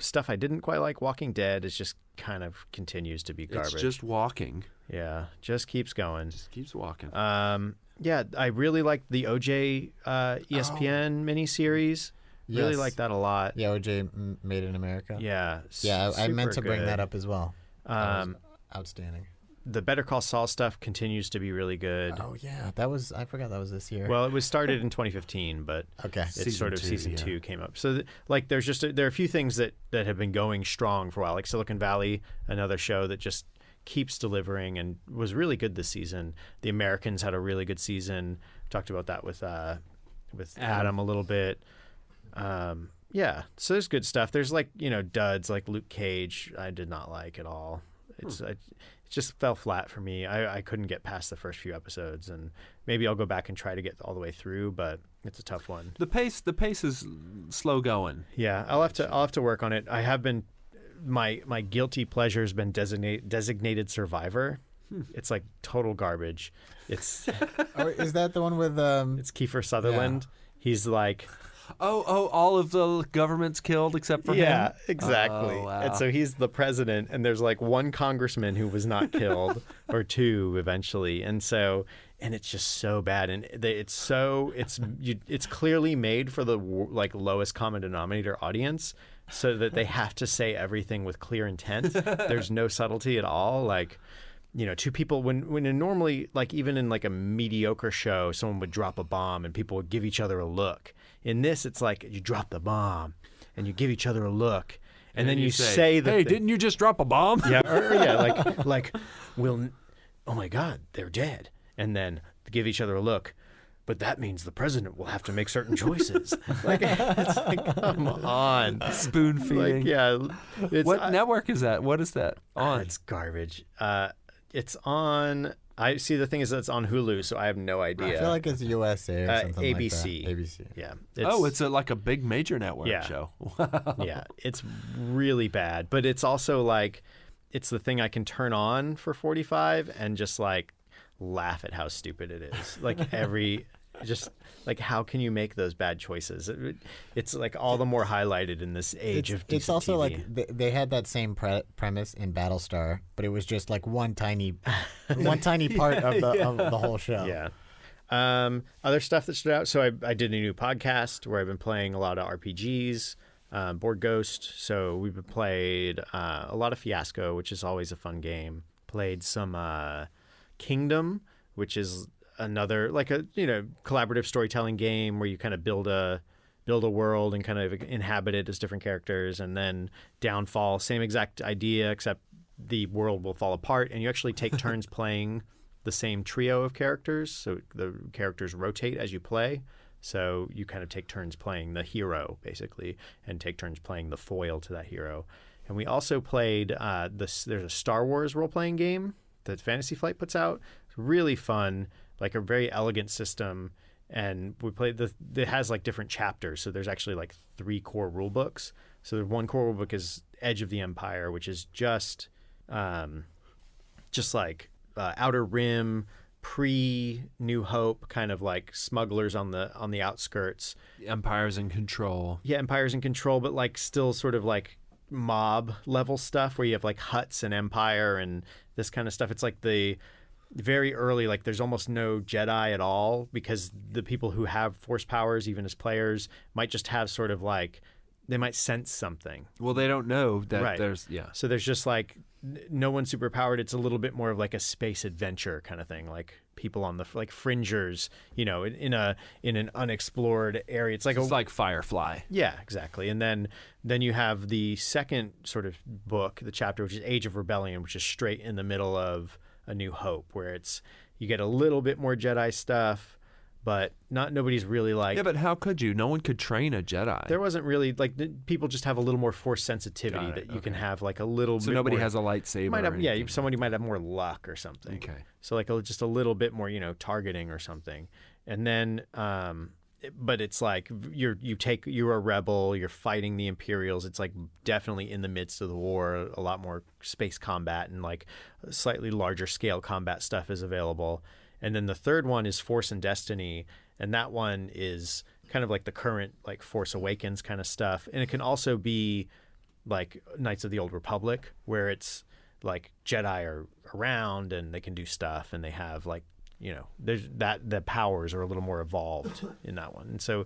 Stuff I didn't quite like. Walking Dead is just kind of continues to be garbage. It's just walking. Yeah, just keeps going. Just keeps walking. Yeah, I really liked the OJ ESPN miniseries. Really Yes. like that a lot. Yeah, OJ Made in America. Yeah. Yeah, I meant to super bring good. that up as well. That was outstanding. The Better Call Saul stuff continues to be really good. Oh yeah, I forgot that was this year. Well, it was started in 2015, but okay. it's Season sort of 2, season yeah. 2 came up. So there are a few things that have been going strong for a while, like Silicon Valley, another show that just keeps delivering and was really good this season. The Americans had a really good season. Talked about that with Adam a little bit. Yeah, so there's good stuff. There's like duds like Luke Cage. I did not like at all. It just fell flat for me. I couldn't get past the first few episodes, and maybe I'll go back and try to get all the way through, but it's a tough one. The pace is slow going. Yeah, I'll have to work on it. I have been my guilty pleasure has been designated survivor. It's like total garbage. It's Oh, is that the one with it's Kiefer Sutherland. He's like all of the government's killed except for him? Yeah, exactly. Oh, wow. And so he's the president, and there's like one congressman who was not killed, or two eventually, and it's just so bad, and it's clearly made for the like lowest common denominator audience, so that they have to say everything with clear intent. There's no subtlety at all, like. Two people when normally, like even in like a mediocre show, someone would drop a bomb and people would give each other a look. In this, it's like you drop the bomb and you give each other a look, and then you say that. Hey, didn't you just drop a bomb? Yeah, like, oh my God, they're dead, and then give each other a look. But that means the president will have to make certain choices. Like, it's like, come on. Spoon feeding. Like, yeah. What network is that? What is that on? It's garbage. It's on. I see. The thing is, that it's on Hulu, so I have no idea. I feel like it's USA or something ABC. like that. ABC. Yeah. It's like a big major network show. Wow. Yeah. It's really bad, but it's also like, it's the thing I can turn on for 45 and just like laugh at how stupid it is. Like just like, how can you make those bad choices? It's like all the more highlighted in this age of decent It's also TV. like they had that same premise in Battlestar, but it was just like one tiny part of the whole show. Yeah. Other stuff that stood out. So I did a new podcast where I've been playing a lot of RPGs, Board Ghost. So we've played a lot of Fiasco, which is always a fun game. Played some Kingdom, which is another like a collaborative storytelling game where you kind of build a world and kind of inhabit it as different characters. And then Downfall, same exact idea, except the world will fall apart and you actually take turns playing the same trio of characters. So the characters rotate as you play. So you kind of take turns playing the hero basically and take turns playing the foil to that hero. And we also played there's a Star Wars role-playing game that Fantasy Flight puts out. It's really fun. Like a very elegant system, and we played it has like different chapters. So there's actually like 3 core rule books. So the one core rule book is Edge of the Empire, which is just like Outer Rim, pre-New Hope, kind of like smugglers on the outskirts. Empire's in control. Yeah, Empire's in control, but like still sort of like mob level stuff where you have like Hutts and Empire and this kind of stuff. It's like the very early, like there's almost no Jedi at all, because the people who have force powers, even as players, might just have sort of like, they might sense something. Well, they don't know that Right. So there's just like no one's super powered. It's a little bit more of like a space adventure kind of thing, like people on the like fringers, in an unexplored area. It's like Firefly. Yeah, exactly. And then you have the second sort of book, the chapter, which is Age of Rebellion, which is straight in the middle of A New Hope, where you get a little bit more Jedi stuff, but nobody's really like. Yeah, but how could you? No one could train a Jedi. There wasn't really like people just have a little more force sensitivity that you can have like a little. So bit nobody more, has a lightsaber. Might have, somebody might have more luck or something. Okay. So like just a little bit more, targeting or something, and then. But it's like you're a rebel, you're fighting the Imperials. It's like definitely in the midst of the war. A lot more space combat and like slightly larger scale combat stuff is available. And then the third one is Force and Destiny, and that one is kind of like the current like Force Awakens kind of stuff. And it can also be like Knights of the Old Republic, where it's like Jedi are around and they can do stuff, and they have like. There's the powers are a little more evolved in that one. And so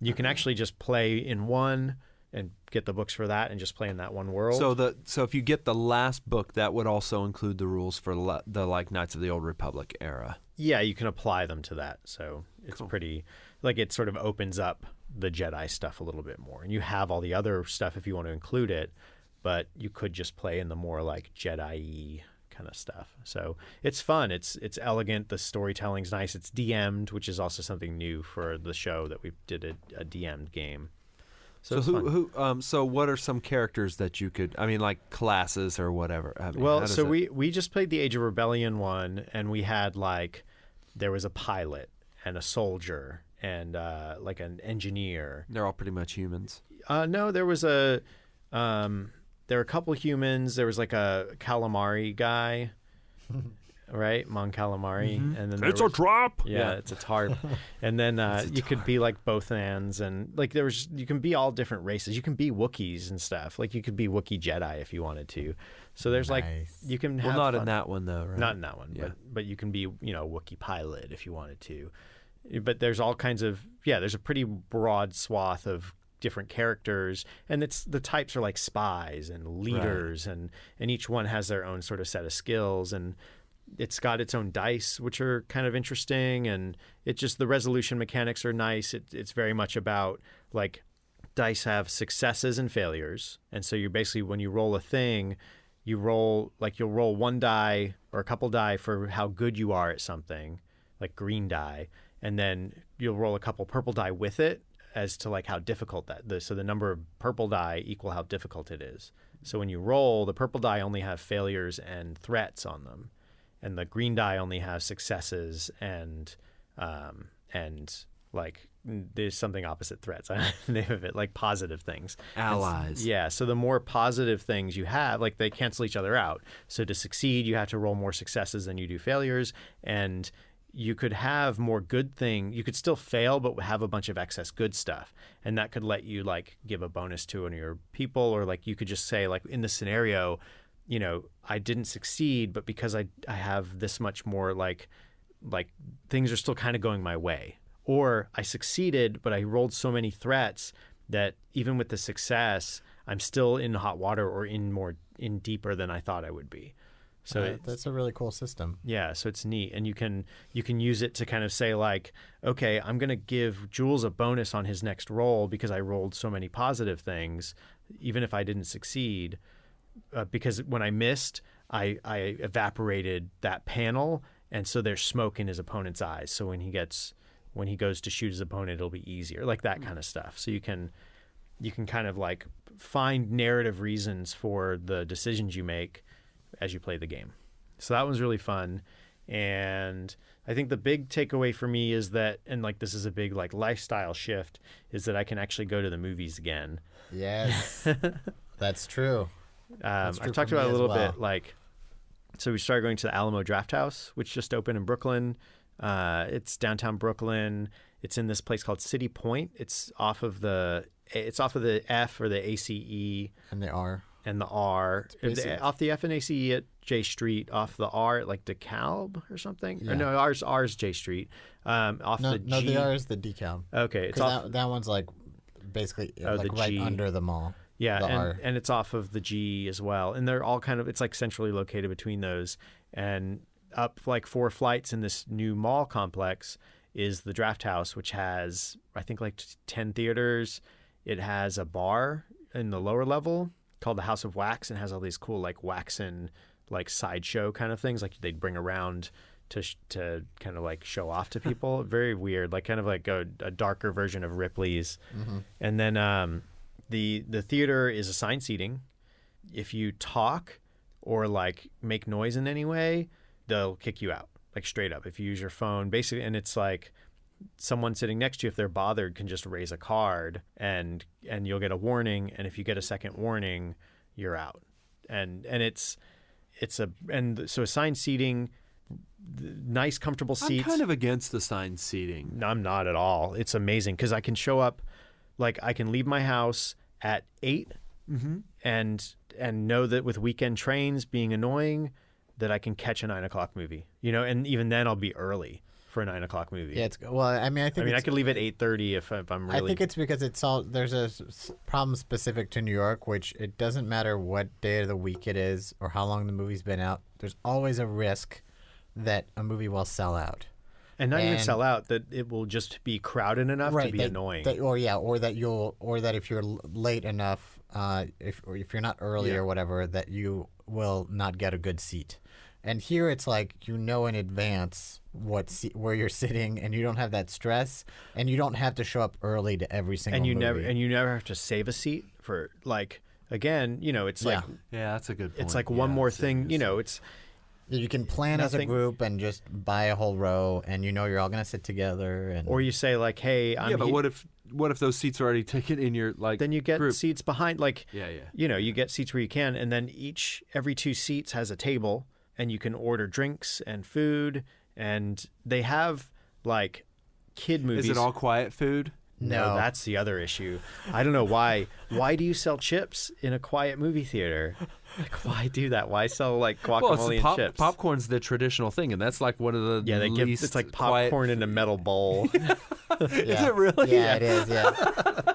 you can actually just play in one and get the books for that and just play in that one world. So if you get the last book, that would also include the rules for the like Knights of the Old Republic era. Yeah, you can apply them to that. So it's pretty, like it sort of opens up the Jedi stuff a little bit more. And you have all the other stuff if you want to include it, but you could just play in the more like Jedi-y kind of stuff. So it's fun. It's elegant. The storytelling's nice. It's DM'd, which is also something new for the show, that we did a DM'd game. So so what are some characters that you could? I mean, like classes or whatever. I mean, we just played the Age of Rebellion one, and we had like there was a pilot and a soldier and like an engineer. They're all pretty much humans. No, there was there were a couple humans. There was like a calamari guy. right? Mon Calamari, and then It's a trap. yeah, it's a tarp, and then you could be like both hands, and like you can be all different races. You can be Wookiees and stuff. Like you could be Wookiee Jedi if you wanted to. So there's like you can have Well, not fun. in that one though, right? Not in that one, Yeah. but you can be Wookiee pilot if you wanted to. But there's all kinds of there's a pretty broad swath of different characters, and the types are like spies and leaders, and each one has their own sort of set of skills, and it's got its own dice, which are kind of interesting, and the resolution mechanics are nice. It's very much about like dice have successes and failures, and so you're basically, when you roll a thing, you'll roll one die or a couple die for how good you are at something, like green die, and then you'll roll a couple purple die with it as to like how difficult so the number of purple die equal how difficult it is. So when you roll, the purple die only have failures and threats on them, and the green die only have successes and like there's something opposite threats. I don't know the name of it, like positive things. Allies. Yeah, so the more positive things you have, like they cancel each other out. So to succeed, you have to roll more successes than you do failures, and you could have more good thing. You could still fail, but have a bunch of excess good stuff, and that could let you like give a bonus to one of your people, or like you could just say like in this scenario, I didn't succeed, but because I have this much more like things are still kind of going my way, or I succeeded, but I rolled so many threats that even with the success, I'm still in hot water or in deeper than I thought I would be. So that's a really cool system. Yeah, so it's neat, and you can use it to kind of say like, okay, I'm going to give Jules a bonus on his next roll because I rolled so many positive things, even if I didn't succeed, because when I missed, I evaporated that panel, and so there's smoke in his opponent's eyes. So when he goes to shoot his opponent, it'll be easier, like that kind of stuff. So you can kind of like find narrative reasons for the decisions you make as you play the game. So that one's really fun. And I think the big takeaway for me is that, and like this is a big like lifestyle shift, is that I can actually go to the movies again. Yes, that's true. I've talked about it a little bit, like, so we started going to the Alamo Drafthouse, which just opened in Brooklyn. It's downtown Brooklyn. It's in this place called City Point. It's off of the F or the ACE And they are. and the R, off the F and ACE at J Street, off the R at like DeKalb or something. Yeah. Or no, ours J Street. Off the G. No, the R is the decal. Okay, it's off. That one's like basically like the right G. under the mall. Yeah, the R. and it's off of the G as well, and they're all kind of, it's like centrally located between those, and up like 4 flights in this new mall complex is the Draft House, which has I think like 10 theaters. It has a bar in the lower level called the House of Wax, and has all these cool like waxen like sideshow kind of things like they'd bring around to kind of like show off to people. Very weird, like kind of like a darker version of Ripley's. Mm-hmm. And then the theater is assigned seating. If you talk or like make noise in any way, they'll kick you out, like straight up. If you use your phone, basically, and it's like someone sitting next to you, if they're bothered, can just raise a card and you'll get a warning. And if you get a second warning, you're out. And so assigned seating, nice comfortable seats. I'm kind of against assigned seating. No, I'm not at all. It's amazing because I can show up, like I can leave my house at 8 Mm-hmm. and know that with weekend trains being annoying, that I can catch a 9 o'clock movie, and even then I'll be early for a 9 o'clock movie. Yeah, I could leave at 8:30 if I'm really. I think it's because there's a problem specific to New York, which it doesn't matter what day of the week it is or how long the movie's been out. There's always a risk that a movie will sell out. And not even sell out, that it will just be crowded enough to be annoying. Or that if you're late enough, if you're not early or whatever, that you will not get a good seat. And here it's like in advance where you're sitting, and you don't have that stress, and you don't have to show up early to every single movie. You never have to save a seat for like, again, it's like, yeah, that's a good point. It's like one more thing, it's. You can plan as a group and just buy a whole row, and you're all gonna sit together. Or you say like, "Hey, but what if those seats are already taken in your like? Then you get group? Seats behind, like yeah. You get seats where you can, and then every 2 seats has a table and you can order drinks and food, and they have like kid movies. Is it all quiet food? No, that's the other issue. I don't know why. Why do you sell chips in a quiet movie theater? Like, why do that? Why sell like guacamole and chips? Popcorn's the traditional thing, and that's like one of the they give it's like popcorn in a metal bowl. Is it really? Yeah, it is. Yeah.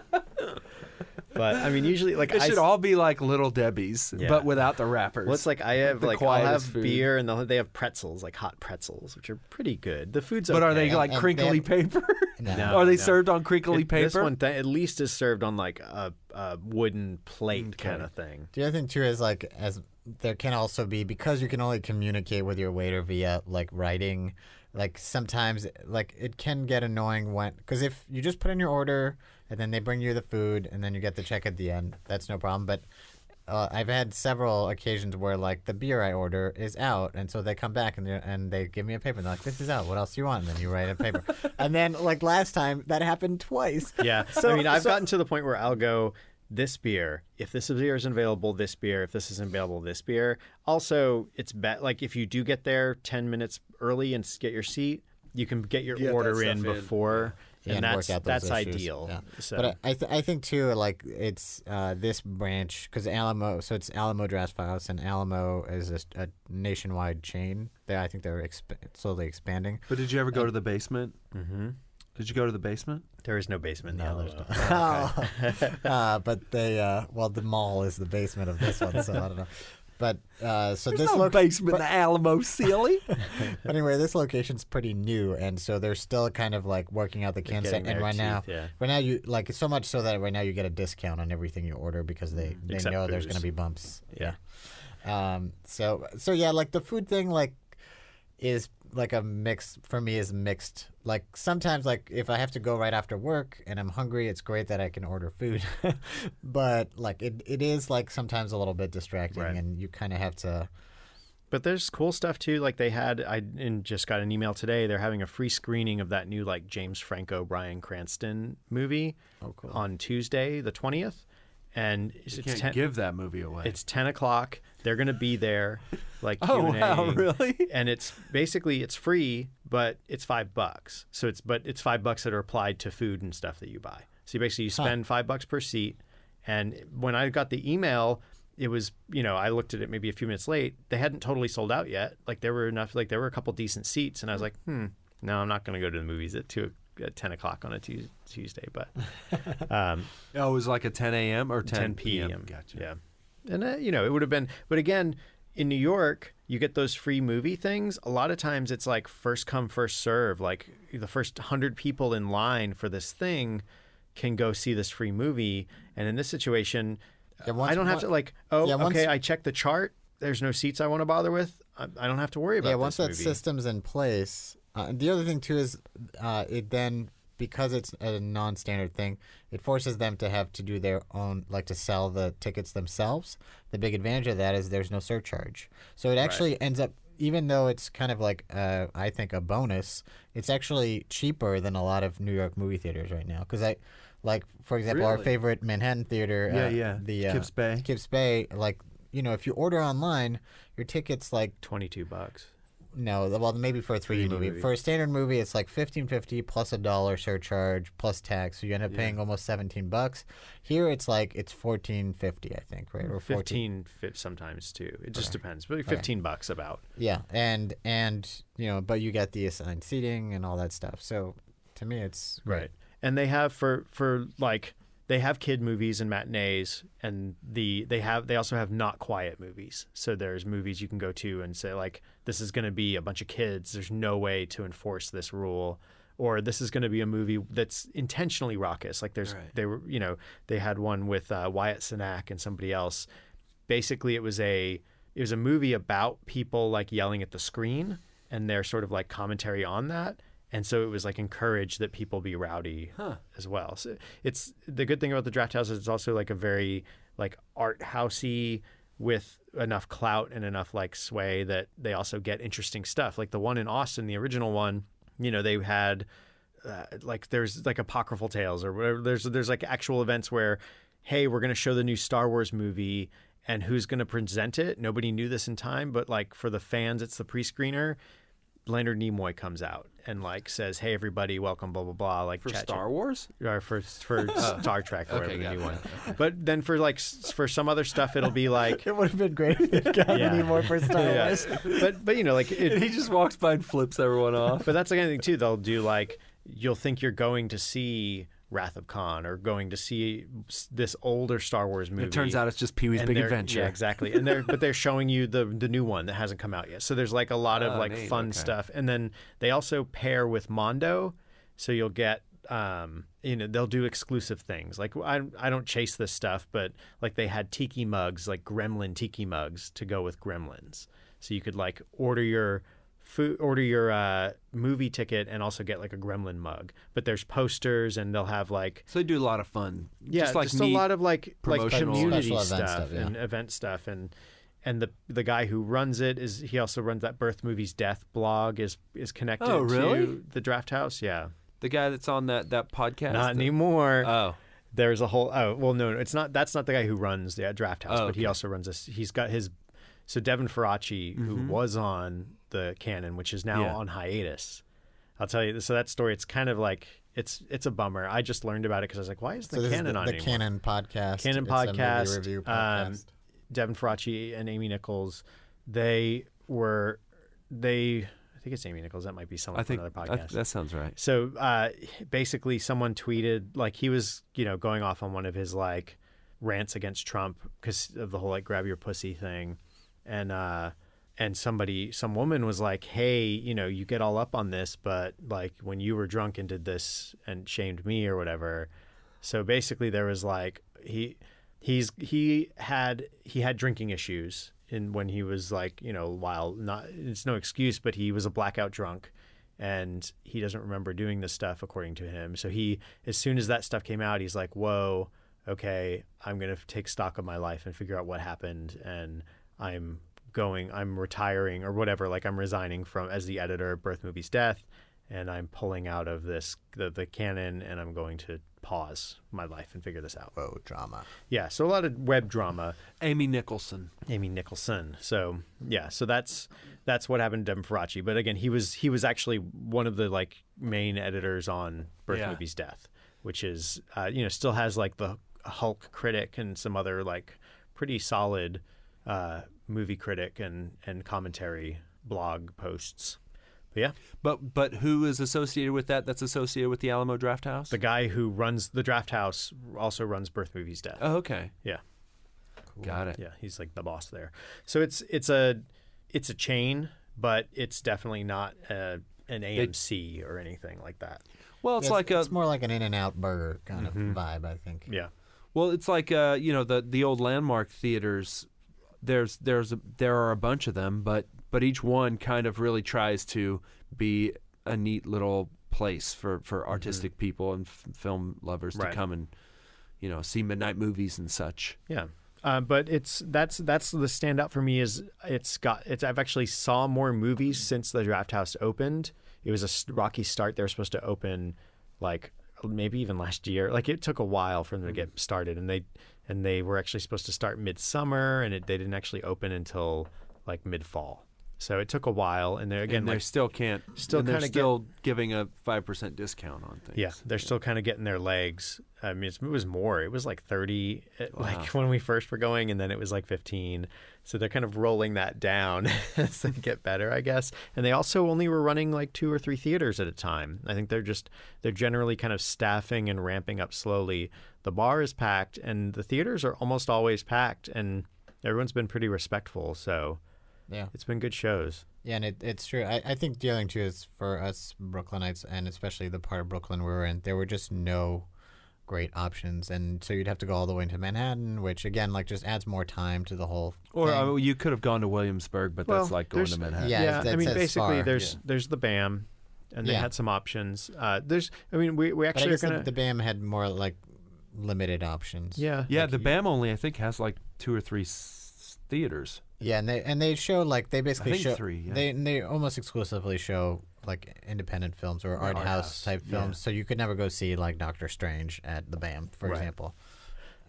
But I mean, usually like It should all be like Little Debbie's, but without the wrappers. Well, it's like I have like I'll quietest have food. beer, and they have pretzels, like hot pretzels, which are pretty good. The food's But okay. are they like and crinkly they paper? No. Are they served on crinkly paper? This one at least is served on like a wooden plate kind of thing. The other thing too is like as there can also be, because you can only communicate with your waiter via like writing. Like sometimes like it can get annoying because if you just put in your order and then they bring you the food and then you get the check at the end, that's no problem. But I've had several occasions where like the beer I order is out, and so they come back and they give me a paper and they're like, "This is out. What else do you want?" And then you write a paper. And then like last time that happened twice. Yeah, I mean I've gotten to the point where I'll go, this beer, if this beer isn't available, this beer, if this isn't available, this beer. Also, it's like if you do get there 10 minutes early and get your seat, you can get your order in before, and work out those that's issues. ideal. Yeah. So. But I think too, like it's this branch, because Alamo, so it's Alamo Draft House, and Alamo is a nationwide chain. I think they're slowly expanding. But did you ever go to the basement? Mm-hmm. Did you go to the basement? There is no basement in the Alamo. But the mall is the basement of this one, so I don't know. But so There's this no basement in the Alamo, silly. But anyway, this location's pretty new, and so they're still kind of like working out the kinks. And right now you like so much so that right now you get a discount on everything you order because they know there's going to be bumps. Yeah. So yeah, like the food thing like is like a mix for me is mixed. Like sometimes like if I have to go right after work and I'm hungry, it's great that I can order food. But like it is like sometimes a little bit distracting, and you kind of have to. But there's cool stuff too. Like I just got an email today. They're having a free screening of that new like James Franco, Bryan Cranston movie on Tuesday, the 20th. And you can't give that movie away. It's 10 o'clock. They're going to be there, like oh Q&A. wow, really? And it's basically it's free, but it's $5. So it's $5 that are applied to food and stuff that you buy. So you spend $5 per seat. And when I got the email, it was I looked at it maybe a few minutes late. They hadn't totally sold out yet. Like there were a couple decent seats, and I was like, no, I'm not going to go to the movies at 10 o'clock on a Tuesday, but it was like a 10 a.m. or 10 p.m. Gotcha. Yeah, and it would have been, but again, in New York, you get those free movie things. A lot of times, it's like first come, first serve. Like the first 100 people in line for this thing can go see this free movie, and in this situation, I don't have to I checked the chart. There's no seats I want to bother with. I don't have to worry about. Yeah, once this that movie. system's in place. The other thing too is it then, because it's a non-standard thing, it forces them to have to do their own, like to sell the tickets themselves. The big advantage of that is there's no surcharge. So it actually ends up, even though it's kind of like I think a bonus, it's actually cheaper than a lot of New York movie theaters right now. Because for example, our favorite Manhattan theater, the Kips Bay, like if you order online, your ticket's like $22. No, well, maybe for a 3D movie. For a standard movie, it's like $15.50 plus $1 surcharge plus tax, so you end up paying almost $17. Here, it's like it's $14.50, I think, right? Or 15 sometimes too. It just depends, but $15 about. Yeah, and but you get the assigned seating and all that stuff. So to me, it's great. Right. And they have for like. They have kid movies and matinees, and they also have not quiet movies. So there's movies you can go to and say like, this is going to be a bunch of kids. There's no way to enforce this rule, or this is going to be a movie that's intentionally raucous. Like they had one with Wyatt Cenac and somebody else. Basically, it was a movie about people like yelling at the screen and their sort of like commentary on that. And so it was like encouraged that people be rowdy as well. So it's the good thing about the Draft House is it's also like a very like art housey with enough clout and enough like sway that they also get interesting stuff. Like the one in Austin, the original one, they had like there's like apocryphal tales or whatever. There's like actual events where, hey, we're going to show the new Star Wars movie, and who's going to present it. Nobody knew this in time, but like for the fans, it's the pre-screener. Leonard Nimoy comes out and like says, "Hey everybody, welcome, blah blah blah." Like For Star Wars? or for Star Trek or whatever the new one. Okay. But then for some other stuff, it'll be like, It would have been great if it got Yeah. any more for Star yeah. Wars. But you know, like And he just walks by and flips everyone off. But that's the kind of thing too. They'll do like you'll think you're going to see Wrath of Khan or going to see this older Star Wars movie. It turns out it's just Pee-wee's and Big they're- Adventure. Yeah, exactly. And they're showing you the new one that hasn't come out yet. So there's like a lot of Oh, like neat. fun Okay. stuff. And then they also pair with Mondo, so you'll get they'll do exclusive things. Like I don't chase this stuff, but like they had tiki mugs, like Gremlin tiki mugs to go with Gremlins. So you could like order your movie ticket and also get like a Gremlin mug. But there's posters and they'll have like So they do a lot of fun. yeah, just like just a neat lot of like promotional- community Special event stuff stuff, and event stuff and the guy who runs it he also runs that Birth Movies Death blog is connected Oh, really? to the Draft House. Yeah, The guy that's on that podcast. not anymore. Oh, There's a whole no, it's not. That's not the guy who runs the Draft House, Oh, but he okay. also runs this. He's got his. So Devin Faraci, who was on the Canon, which is now Yeah. on hiatus. I'll tell you. So that story, it's kind of like it's a bummer. I just learned about it because I was like, why isn't So the this is Canon on the anymore? Canon podcast. Canon It's a movie podcast, review podcast. Devin Faraci and Amy Nichols, I think it's Amy Nichols. That might be someone I from think another podcast. that sounds right. So basically, someone tweeted like he was, going off on one of his like rants against Trump because of the whole like grab your pussy thing, and some woman was like, hey, you get all up on this, but like when you were drunk and did this and shamed me or whatever. So basically, there was like he had drinking issues when he was like, while not, it's no excuse, but he was a blackout drunk and he doesn't remember doing this stuff according to him. So as soon as that stuff came out, he's like, whoa, okay, I'm going to take stock of my life and figure out what happened. And I'm retiring or whatever. Like I'm resigning as the editor of Birth Movies Death. And I'm pulling out of the canon and I'm going to pause my life and figure this out. Whoa, drama. Yeah, so a lot of web drama. Amy Nicholson. So yeah, so that's what happened to Devin Faraci. But again, he was actually one of the like main editors on Birth Yeah. Movies Death, which is still has like the Hulk critic and some other like pretty solid movie critic and commentary blog posts. But yeah, But who is associated with that? That's associated with the Alamo Draft House? the guy who runs the Draft House also runs Birth Movies Death. Oh, okay. Yeah. Got it. Yeah, he's like the boss there. So it's a chain, but it's definitely not an AMC or anything like that. Well, It's more like an In-N-Out burger kind of vibe, I think. Yeah. Well, it's like the old landmark theaters. There are a bunch of them, but each one kind of really tries to be a neat little place for artistic people and film lovers to Right. come and see midnight movies and such. Yeah. But that's the standout for me is I've actually saw more movies since the Draft House opened. It was a rocky start. They were supposed to open like maybe even last year. Like it took a while for them to get started, and they were actually supposed to start midsummer, and they didn't actually open until like mid-fall. So it took a while, and they're again And they like still can't. still and they're kinda still giving a 5% discount on things. yeah, they're still kind of getting their legs. I mean, it was more. It was like 30 like when we first were going, and then it was like 15. So they're kind of rolling that down as they get better, I guess. And they also only were running like 2 or 3 theaters at a time. I think they're generally kind of staffing and ramping up slowly. The bar is packed, and the theaters are almost always packed, and everyone's been pretty respectful. So Yeah. it's been good shows. Yeah, and it's true. I think the other thing, too, is for us Brooklynites, and especially the part of Brooklyn we were in, there were just no great options. And so you'd have to go all the way into Manhattan, which, again, like just adds more time to the whole Or thing. you could have gone to Williamsburg, but that's like going to Manhattan. Yeah, Yeah, I mean, that's basically, far. there's the BAM, and they Yeah. had some options. We But I actually are guess gonna the BAM had more, like, limited options. yeah Yeah, the BAM only I think has like 2 or 3 theaters. Yeah, and they show, like, they basically I think show 3, yeah. they almost exclusively show like independent films or art house type films. yeah. So you could never go see like Doctor Strange at the BAM, for Right. example.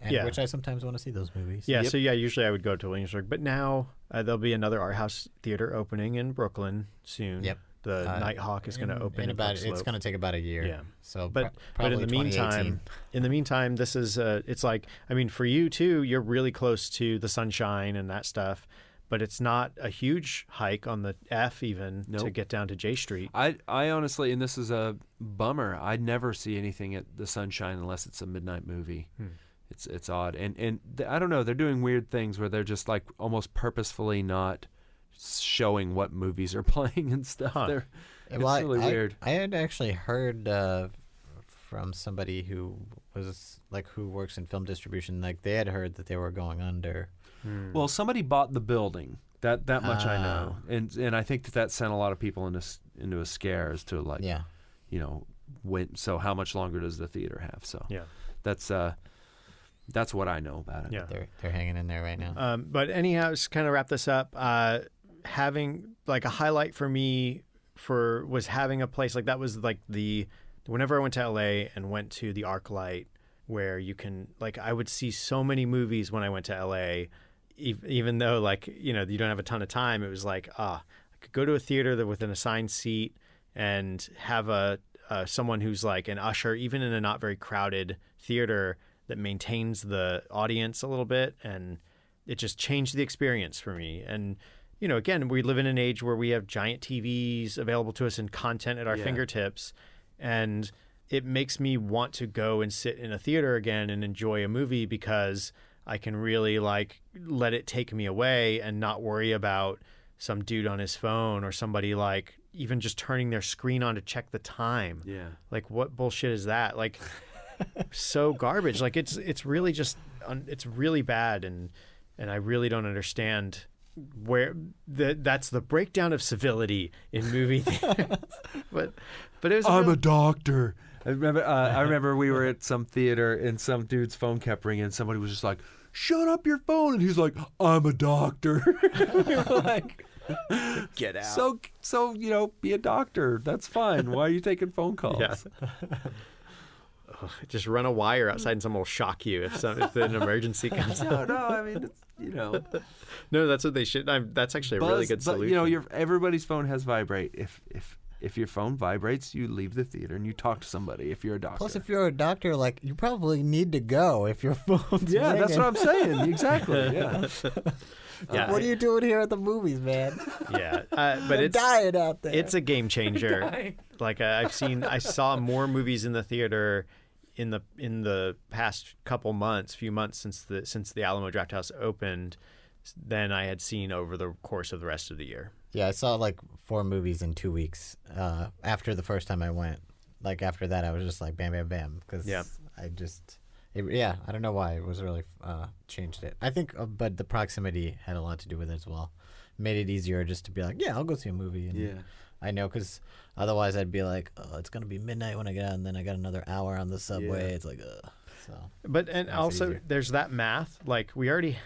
and Yeah. which I sometimes want to see those movies. Yeah, Yep. so yeah, usually I would go to Williamsburg, but now there'll be another art house theater opening in Brooklyn soon. Yep. The Nighthawk is going to open in about. Park It's Slope. going to take about a year. Yeah. So, But probably in the 2018. meantime, this is it's like, I mean, for you too, you're really close to the Sunshine and that stuff, but it's not a huge hike on the F even to Nope. get down to J Street. I honestly, and this is a bummer, I never see anything at the Sunshine unless it's a midnight movie. It's odd, and I don't know. They're doing weird things where they're just like almost purposefully not showing what movies are playing and stuff. Huh. It's Well, really weird. I had actually heard from somebody who was like who works in film distribution, like they had heard that they were going under. Well, somebody bought the building. That much I know, and I think that sent a lot of people into a scare as to like, Yeah. you know, so how much longer does the theater have? So Yeah. that's what I know about it. Yeah. They're hanging in there right now. But anyhow, to kind of wrap this up, having like a highlight for me was having a place like that was like whenever I went to LA and went to the ArcLight, where you can like I would see so many movies when I went to LA, even though like you know you don't have a ton of time. It was like I could go to a theater that with an assigned seat and have someone who's like an usher, even in a not very crowded theater, that maintains the audience a little bit, and it just changed the experience for me. And you know, again, we live in an age where we have giant TVs available to us and content at our fingertips, and it makes me want to go and sit in a theater again and enjoy a movie because I can really like let it take me away and not worry about some dude on his phone or somebody like even just turning their screen on to check the time. Yeah. Like what bullshit is that? Like so garbage. Like it's really just it's really bad, and I really don't understand where that's the breakdown of civility in movie theaters. but it was I'm a doctor. I remember we were at some theater and some dude's phone kept ringing and somebody was just like, shut up your phone, and he's like, I'm a doctor. We were like, get out. So you know, be a doctor. That's fine. Why are you taking phone calls? Yeah. Just run a wire outside and someone will shock you if an emergency comes up. No, I mean, it's, you know. No, that's what they should. That's actually a really good solution. But, you know, everybody's phone has vibrate. If your phone vibrates, you leave the theater and you talk to somebody if you're a doctor. Plus, if you're a doctor, like you probably need to go if your phone's yeah, ringing. that's what I'm saying. Exactly. Yeah. Yeah. What are you doing here at the movies, man? Yeah, but I'm it's dying out there. It's a game changer. Like I saw more movies in the theater in the past few months since the Alamo Drafthouse opened than I had seen over the course of the rest of the year. Yeah, I saw like 4 movies in 2 weeks after the first time I went. Like after that, I was just like bam, bam, bam. Because I don't know why it was really changed it. I think, but the proximity had a lot to do with it as well. Made it easier just to be like, yeah, I'll go see a movie. And Yeah. I know, because otherwise I'd be like, oh, it's gonna be midnight when I get out, and then I got another hour on the subway. Yeah. It's like, so. But and Makes it also easier. there's that math. Like we already,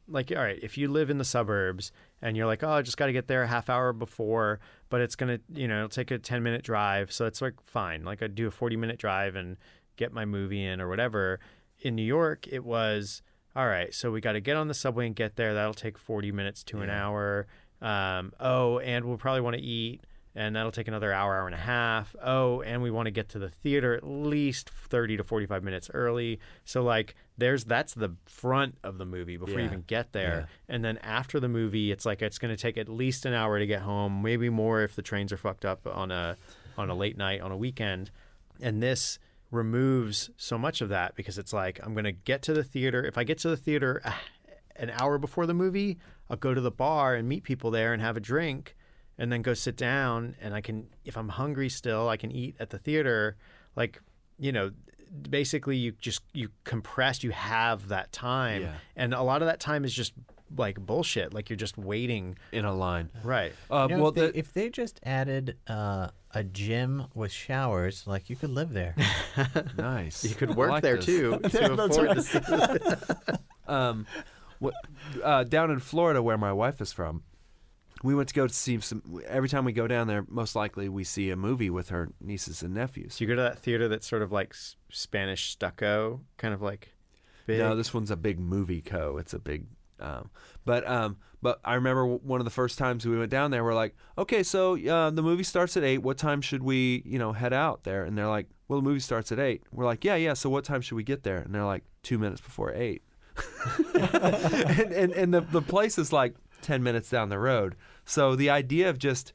like all right, if you live in the suburbs and you're like, oh, I just got to get there a half hour before, but it's gonna, it'll take a 10-minute drive, so it's like fine. Like I'd do a 40-minute drive and get my movie in or whatever. In New York, it was all right. So we got to get on the subway and get there. That'll take 40 minutes to an hour. And we'll probably want to eat, and that'll take another hour and a half. Oh, and we want to get to the theater at least 30 to 45 minutes early. So like that's the front of the movie before you even get there. Yeah. And then after the movie, it's like it's going to take at least an hour to get home, maybe more if the trains are fucked up on a late night on a weekend. And this removes so much of that because it's like I'm going to get to the theater. If I get to the theater an hour before the movie, I'll go to the bar and meet people there and have a drink and then go sit down, and I can, if I'm hungry still, I can eat at the theater. Like, basically you compress, you have that time. Yeah. And a lot of that time is just like bullshit. Like you're just waiting. In a line. Right. Well, if they just added a gym with showers, like you could live there. nice. You could I work like there this. too to afford this. Down in Florida, where my wife is from, we went to go see some. Every time we go down there, most likely we see a movie with her nieces and nephews. So you go to that theater that's sort of like Spanish stucco, kind of like. big. No, this one's a big movie co. It's a big, but I remember one of the first times we went down there, we're like, okay, so the movie starts at 8. What time should we, head out there? And they're like, well, the movie starts at 8. We're like, yeah. So what time should we get there? And they're like, 2 minutes before 8. and the place is like 10 minutes down the road. So the idea of just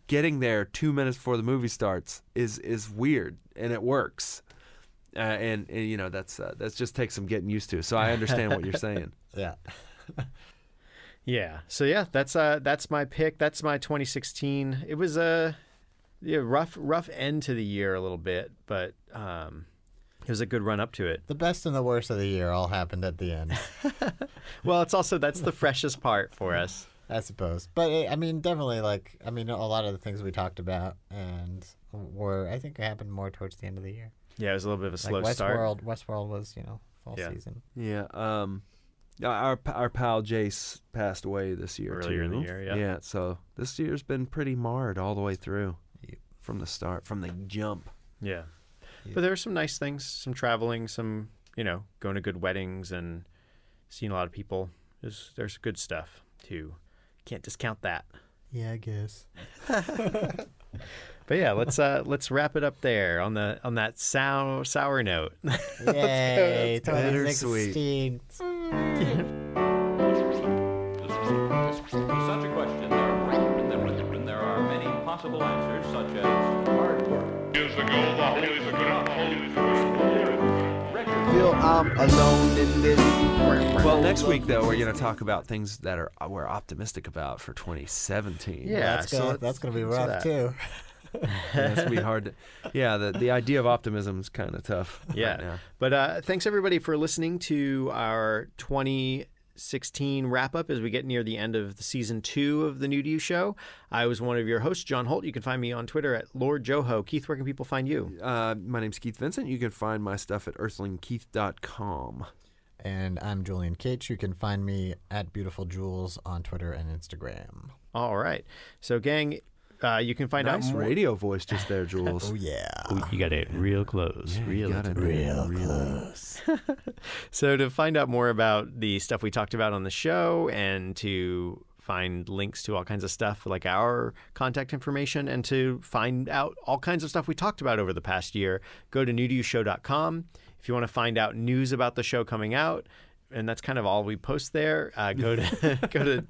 getting there 2 minutes before the movie starts is weird, and it works. And that's just takes some getting used to. So I understand what you're saying. Yeah. Yeah. So yeah, that's my pick. That's my 2016. It was a rough end to the year a little bit, but it was a good run up to it. The best and the worst of the year all happened at the end. Well, that's the freshest part for us, I suppose. But definitely a lot of the things we talked about and I think happened more towards the end of the year. Yeah, it was a little bit of a slow start. Westworld was, fall season. Yeah. Our pal Jace passed away this year earlier too. in the year. Yeah. Yeah. So this year's been pretty marred all the way through, from the start, from the jump. Yeah. But there were some nice things, some traveling, some going to good weddings and seeing a lot of people. There's good stuff too. Can't discount that. Yeah, I guess. But yeah, let's wrap it up there on that sour note. Yay, bittersweet. 2016. To such a question, there are many possible answers, such as hard work. Years ago, the holy is a good Feel I'm alone in this. Well, next week though, we're going to talk about things that we're optimistic about for 2017. Yeah, That's gonna be rough too. That's gonna be hard. The idea of optimism is kind of tough. Yeah. Right now. But thanks everybody for listening to our 2016 wrap up as we get near the end of the season 2 of the New to You show. I was one of your hosts, John Holt. You can find me on Twitter at Lord Joho. Keith, where can people find you? My name's Keith Vincent. You can find my stuff at earthlingkeith.com. And I'm Julian Cage. You can find me at Beautiful Jules on Twitter and Instagram. All right. So, gang, you can find out Nice more. radio voice just there, Jules. Oh yeah. You got it real close. You got it Real close. So to find out more about the stuff we talked about on the show and to find links to all kinds of stuff like our contact information and to find out all kinds of stuff we talked about over the past year, go to newtoyoushow.com. If you want to find out news about the show coming out, and that's kind of all we post there, go to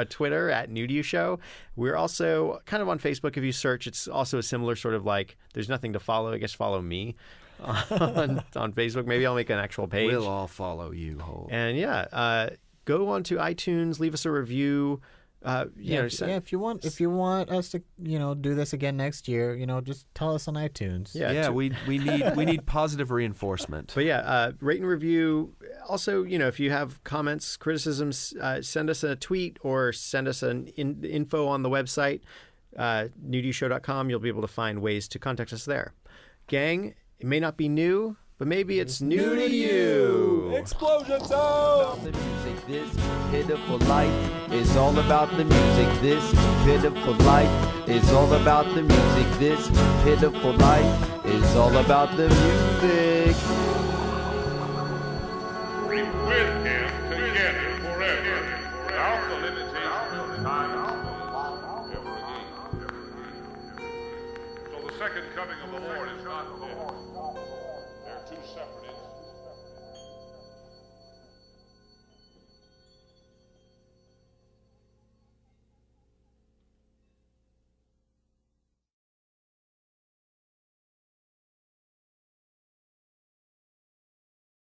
Twitter at New to You Show. We're also kind of on Facebook. If you search, it's also a similar sort of like, there's nothing to follow. I guess follow me on Facebook. Maybe I'll make an actual page. We'll all follow you, Holt. And go on to iTunes, leave us a review. If you want us to do this again next year, just tell us on iTunes. We need positive reinforcement. But rate and review. Also, if you have comments, criticisms, send us a tweet or send us an info on the website, newtoyoushow.com. You'll be able to find ways to contact us there. Gang, it may not be new, but maybe it's new to you. Explosion sound! The music, this pitiful life is all about the music. This pitiful life is all about the music. This pitiful life is all about the music. with him together forever, without the limitation of time ever again. So the second coming of the Lord is not dead. They're two separate instances.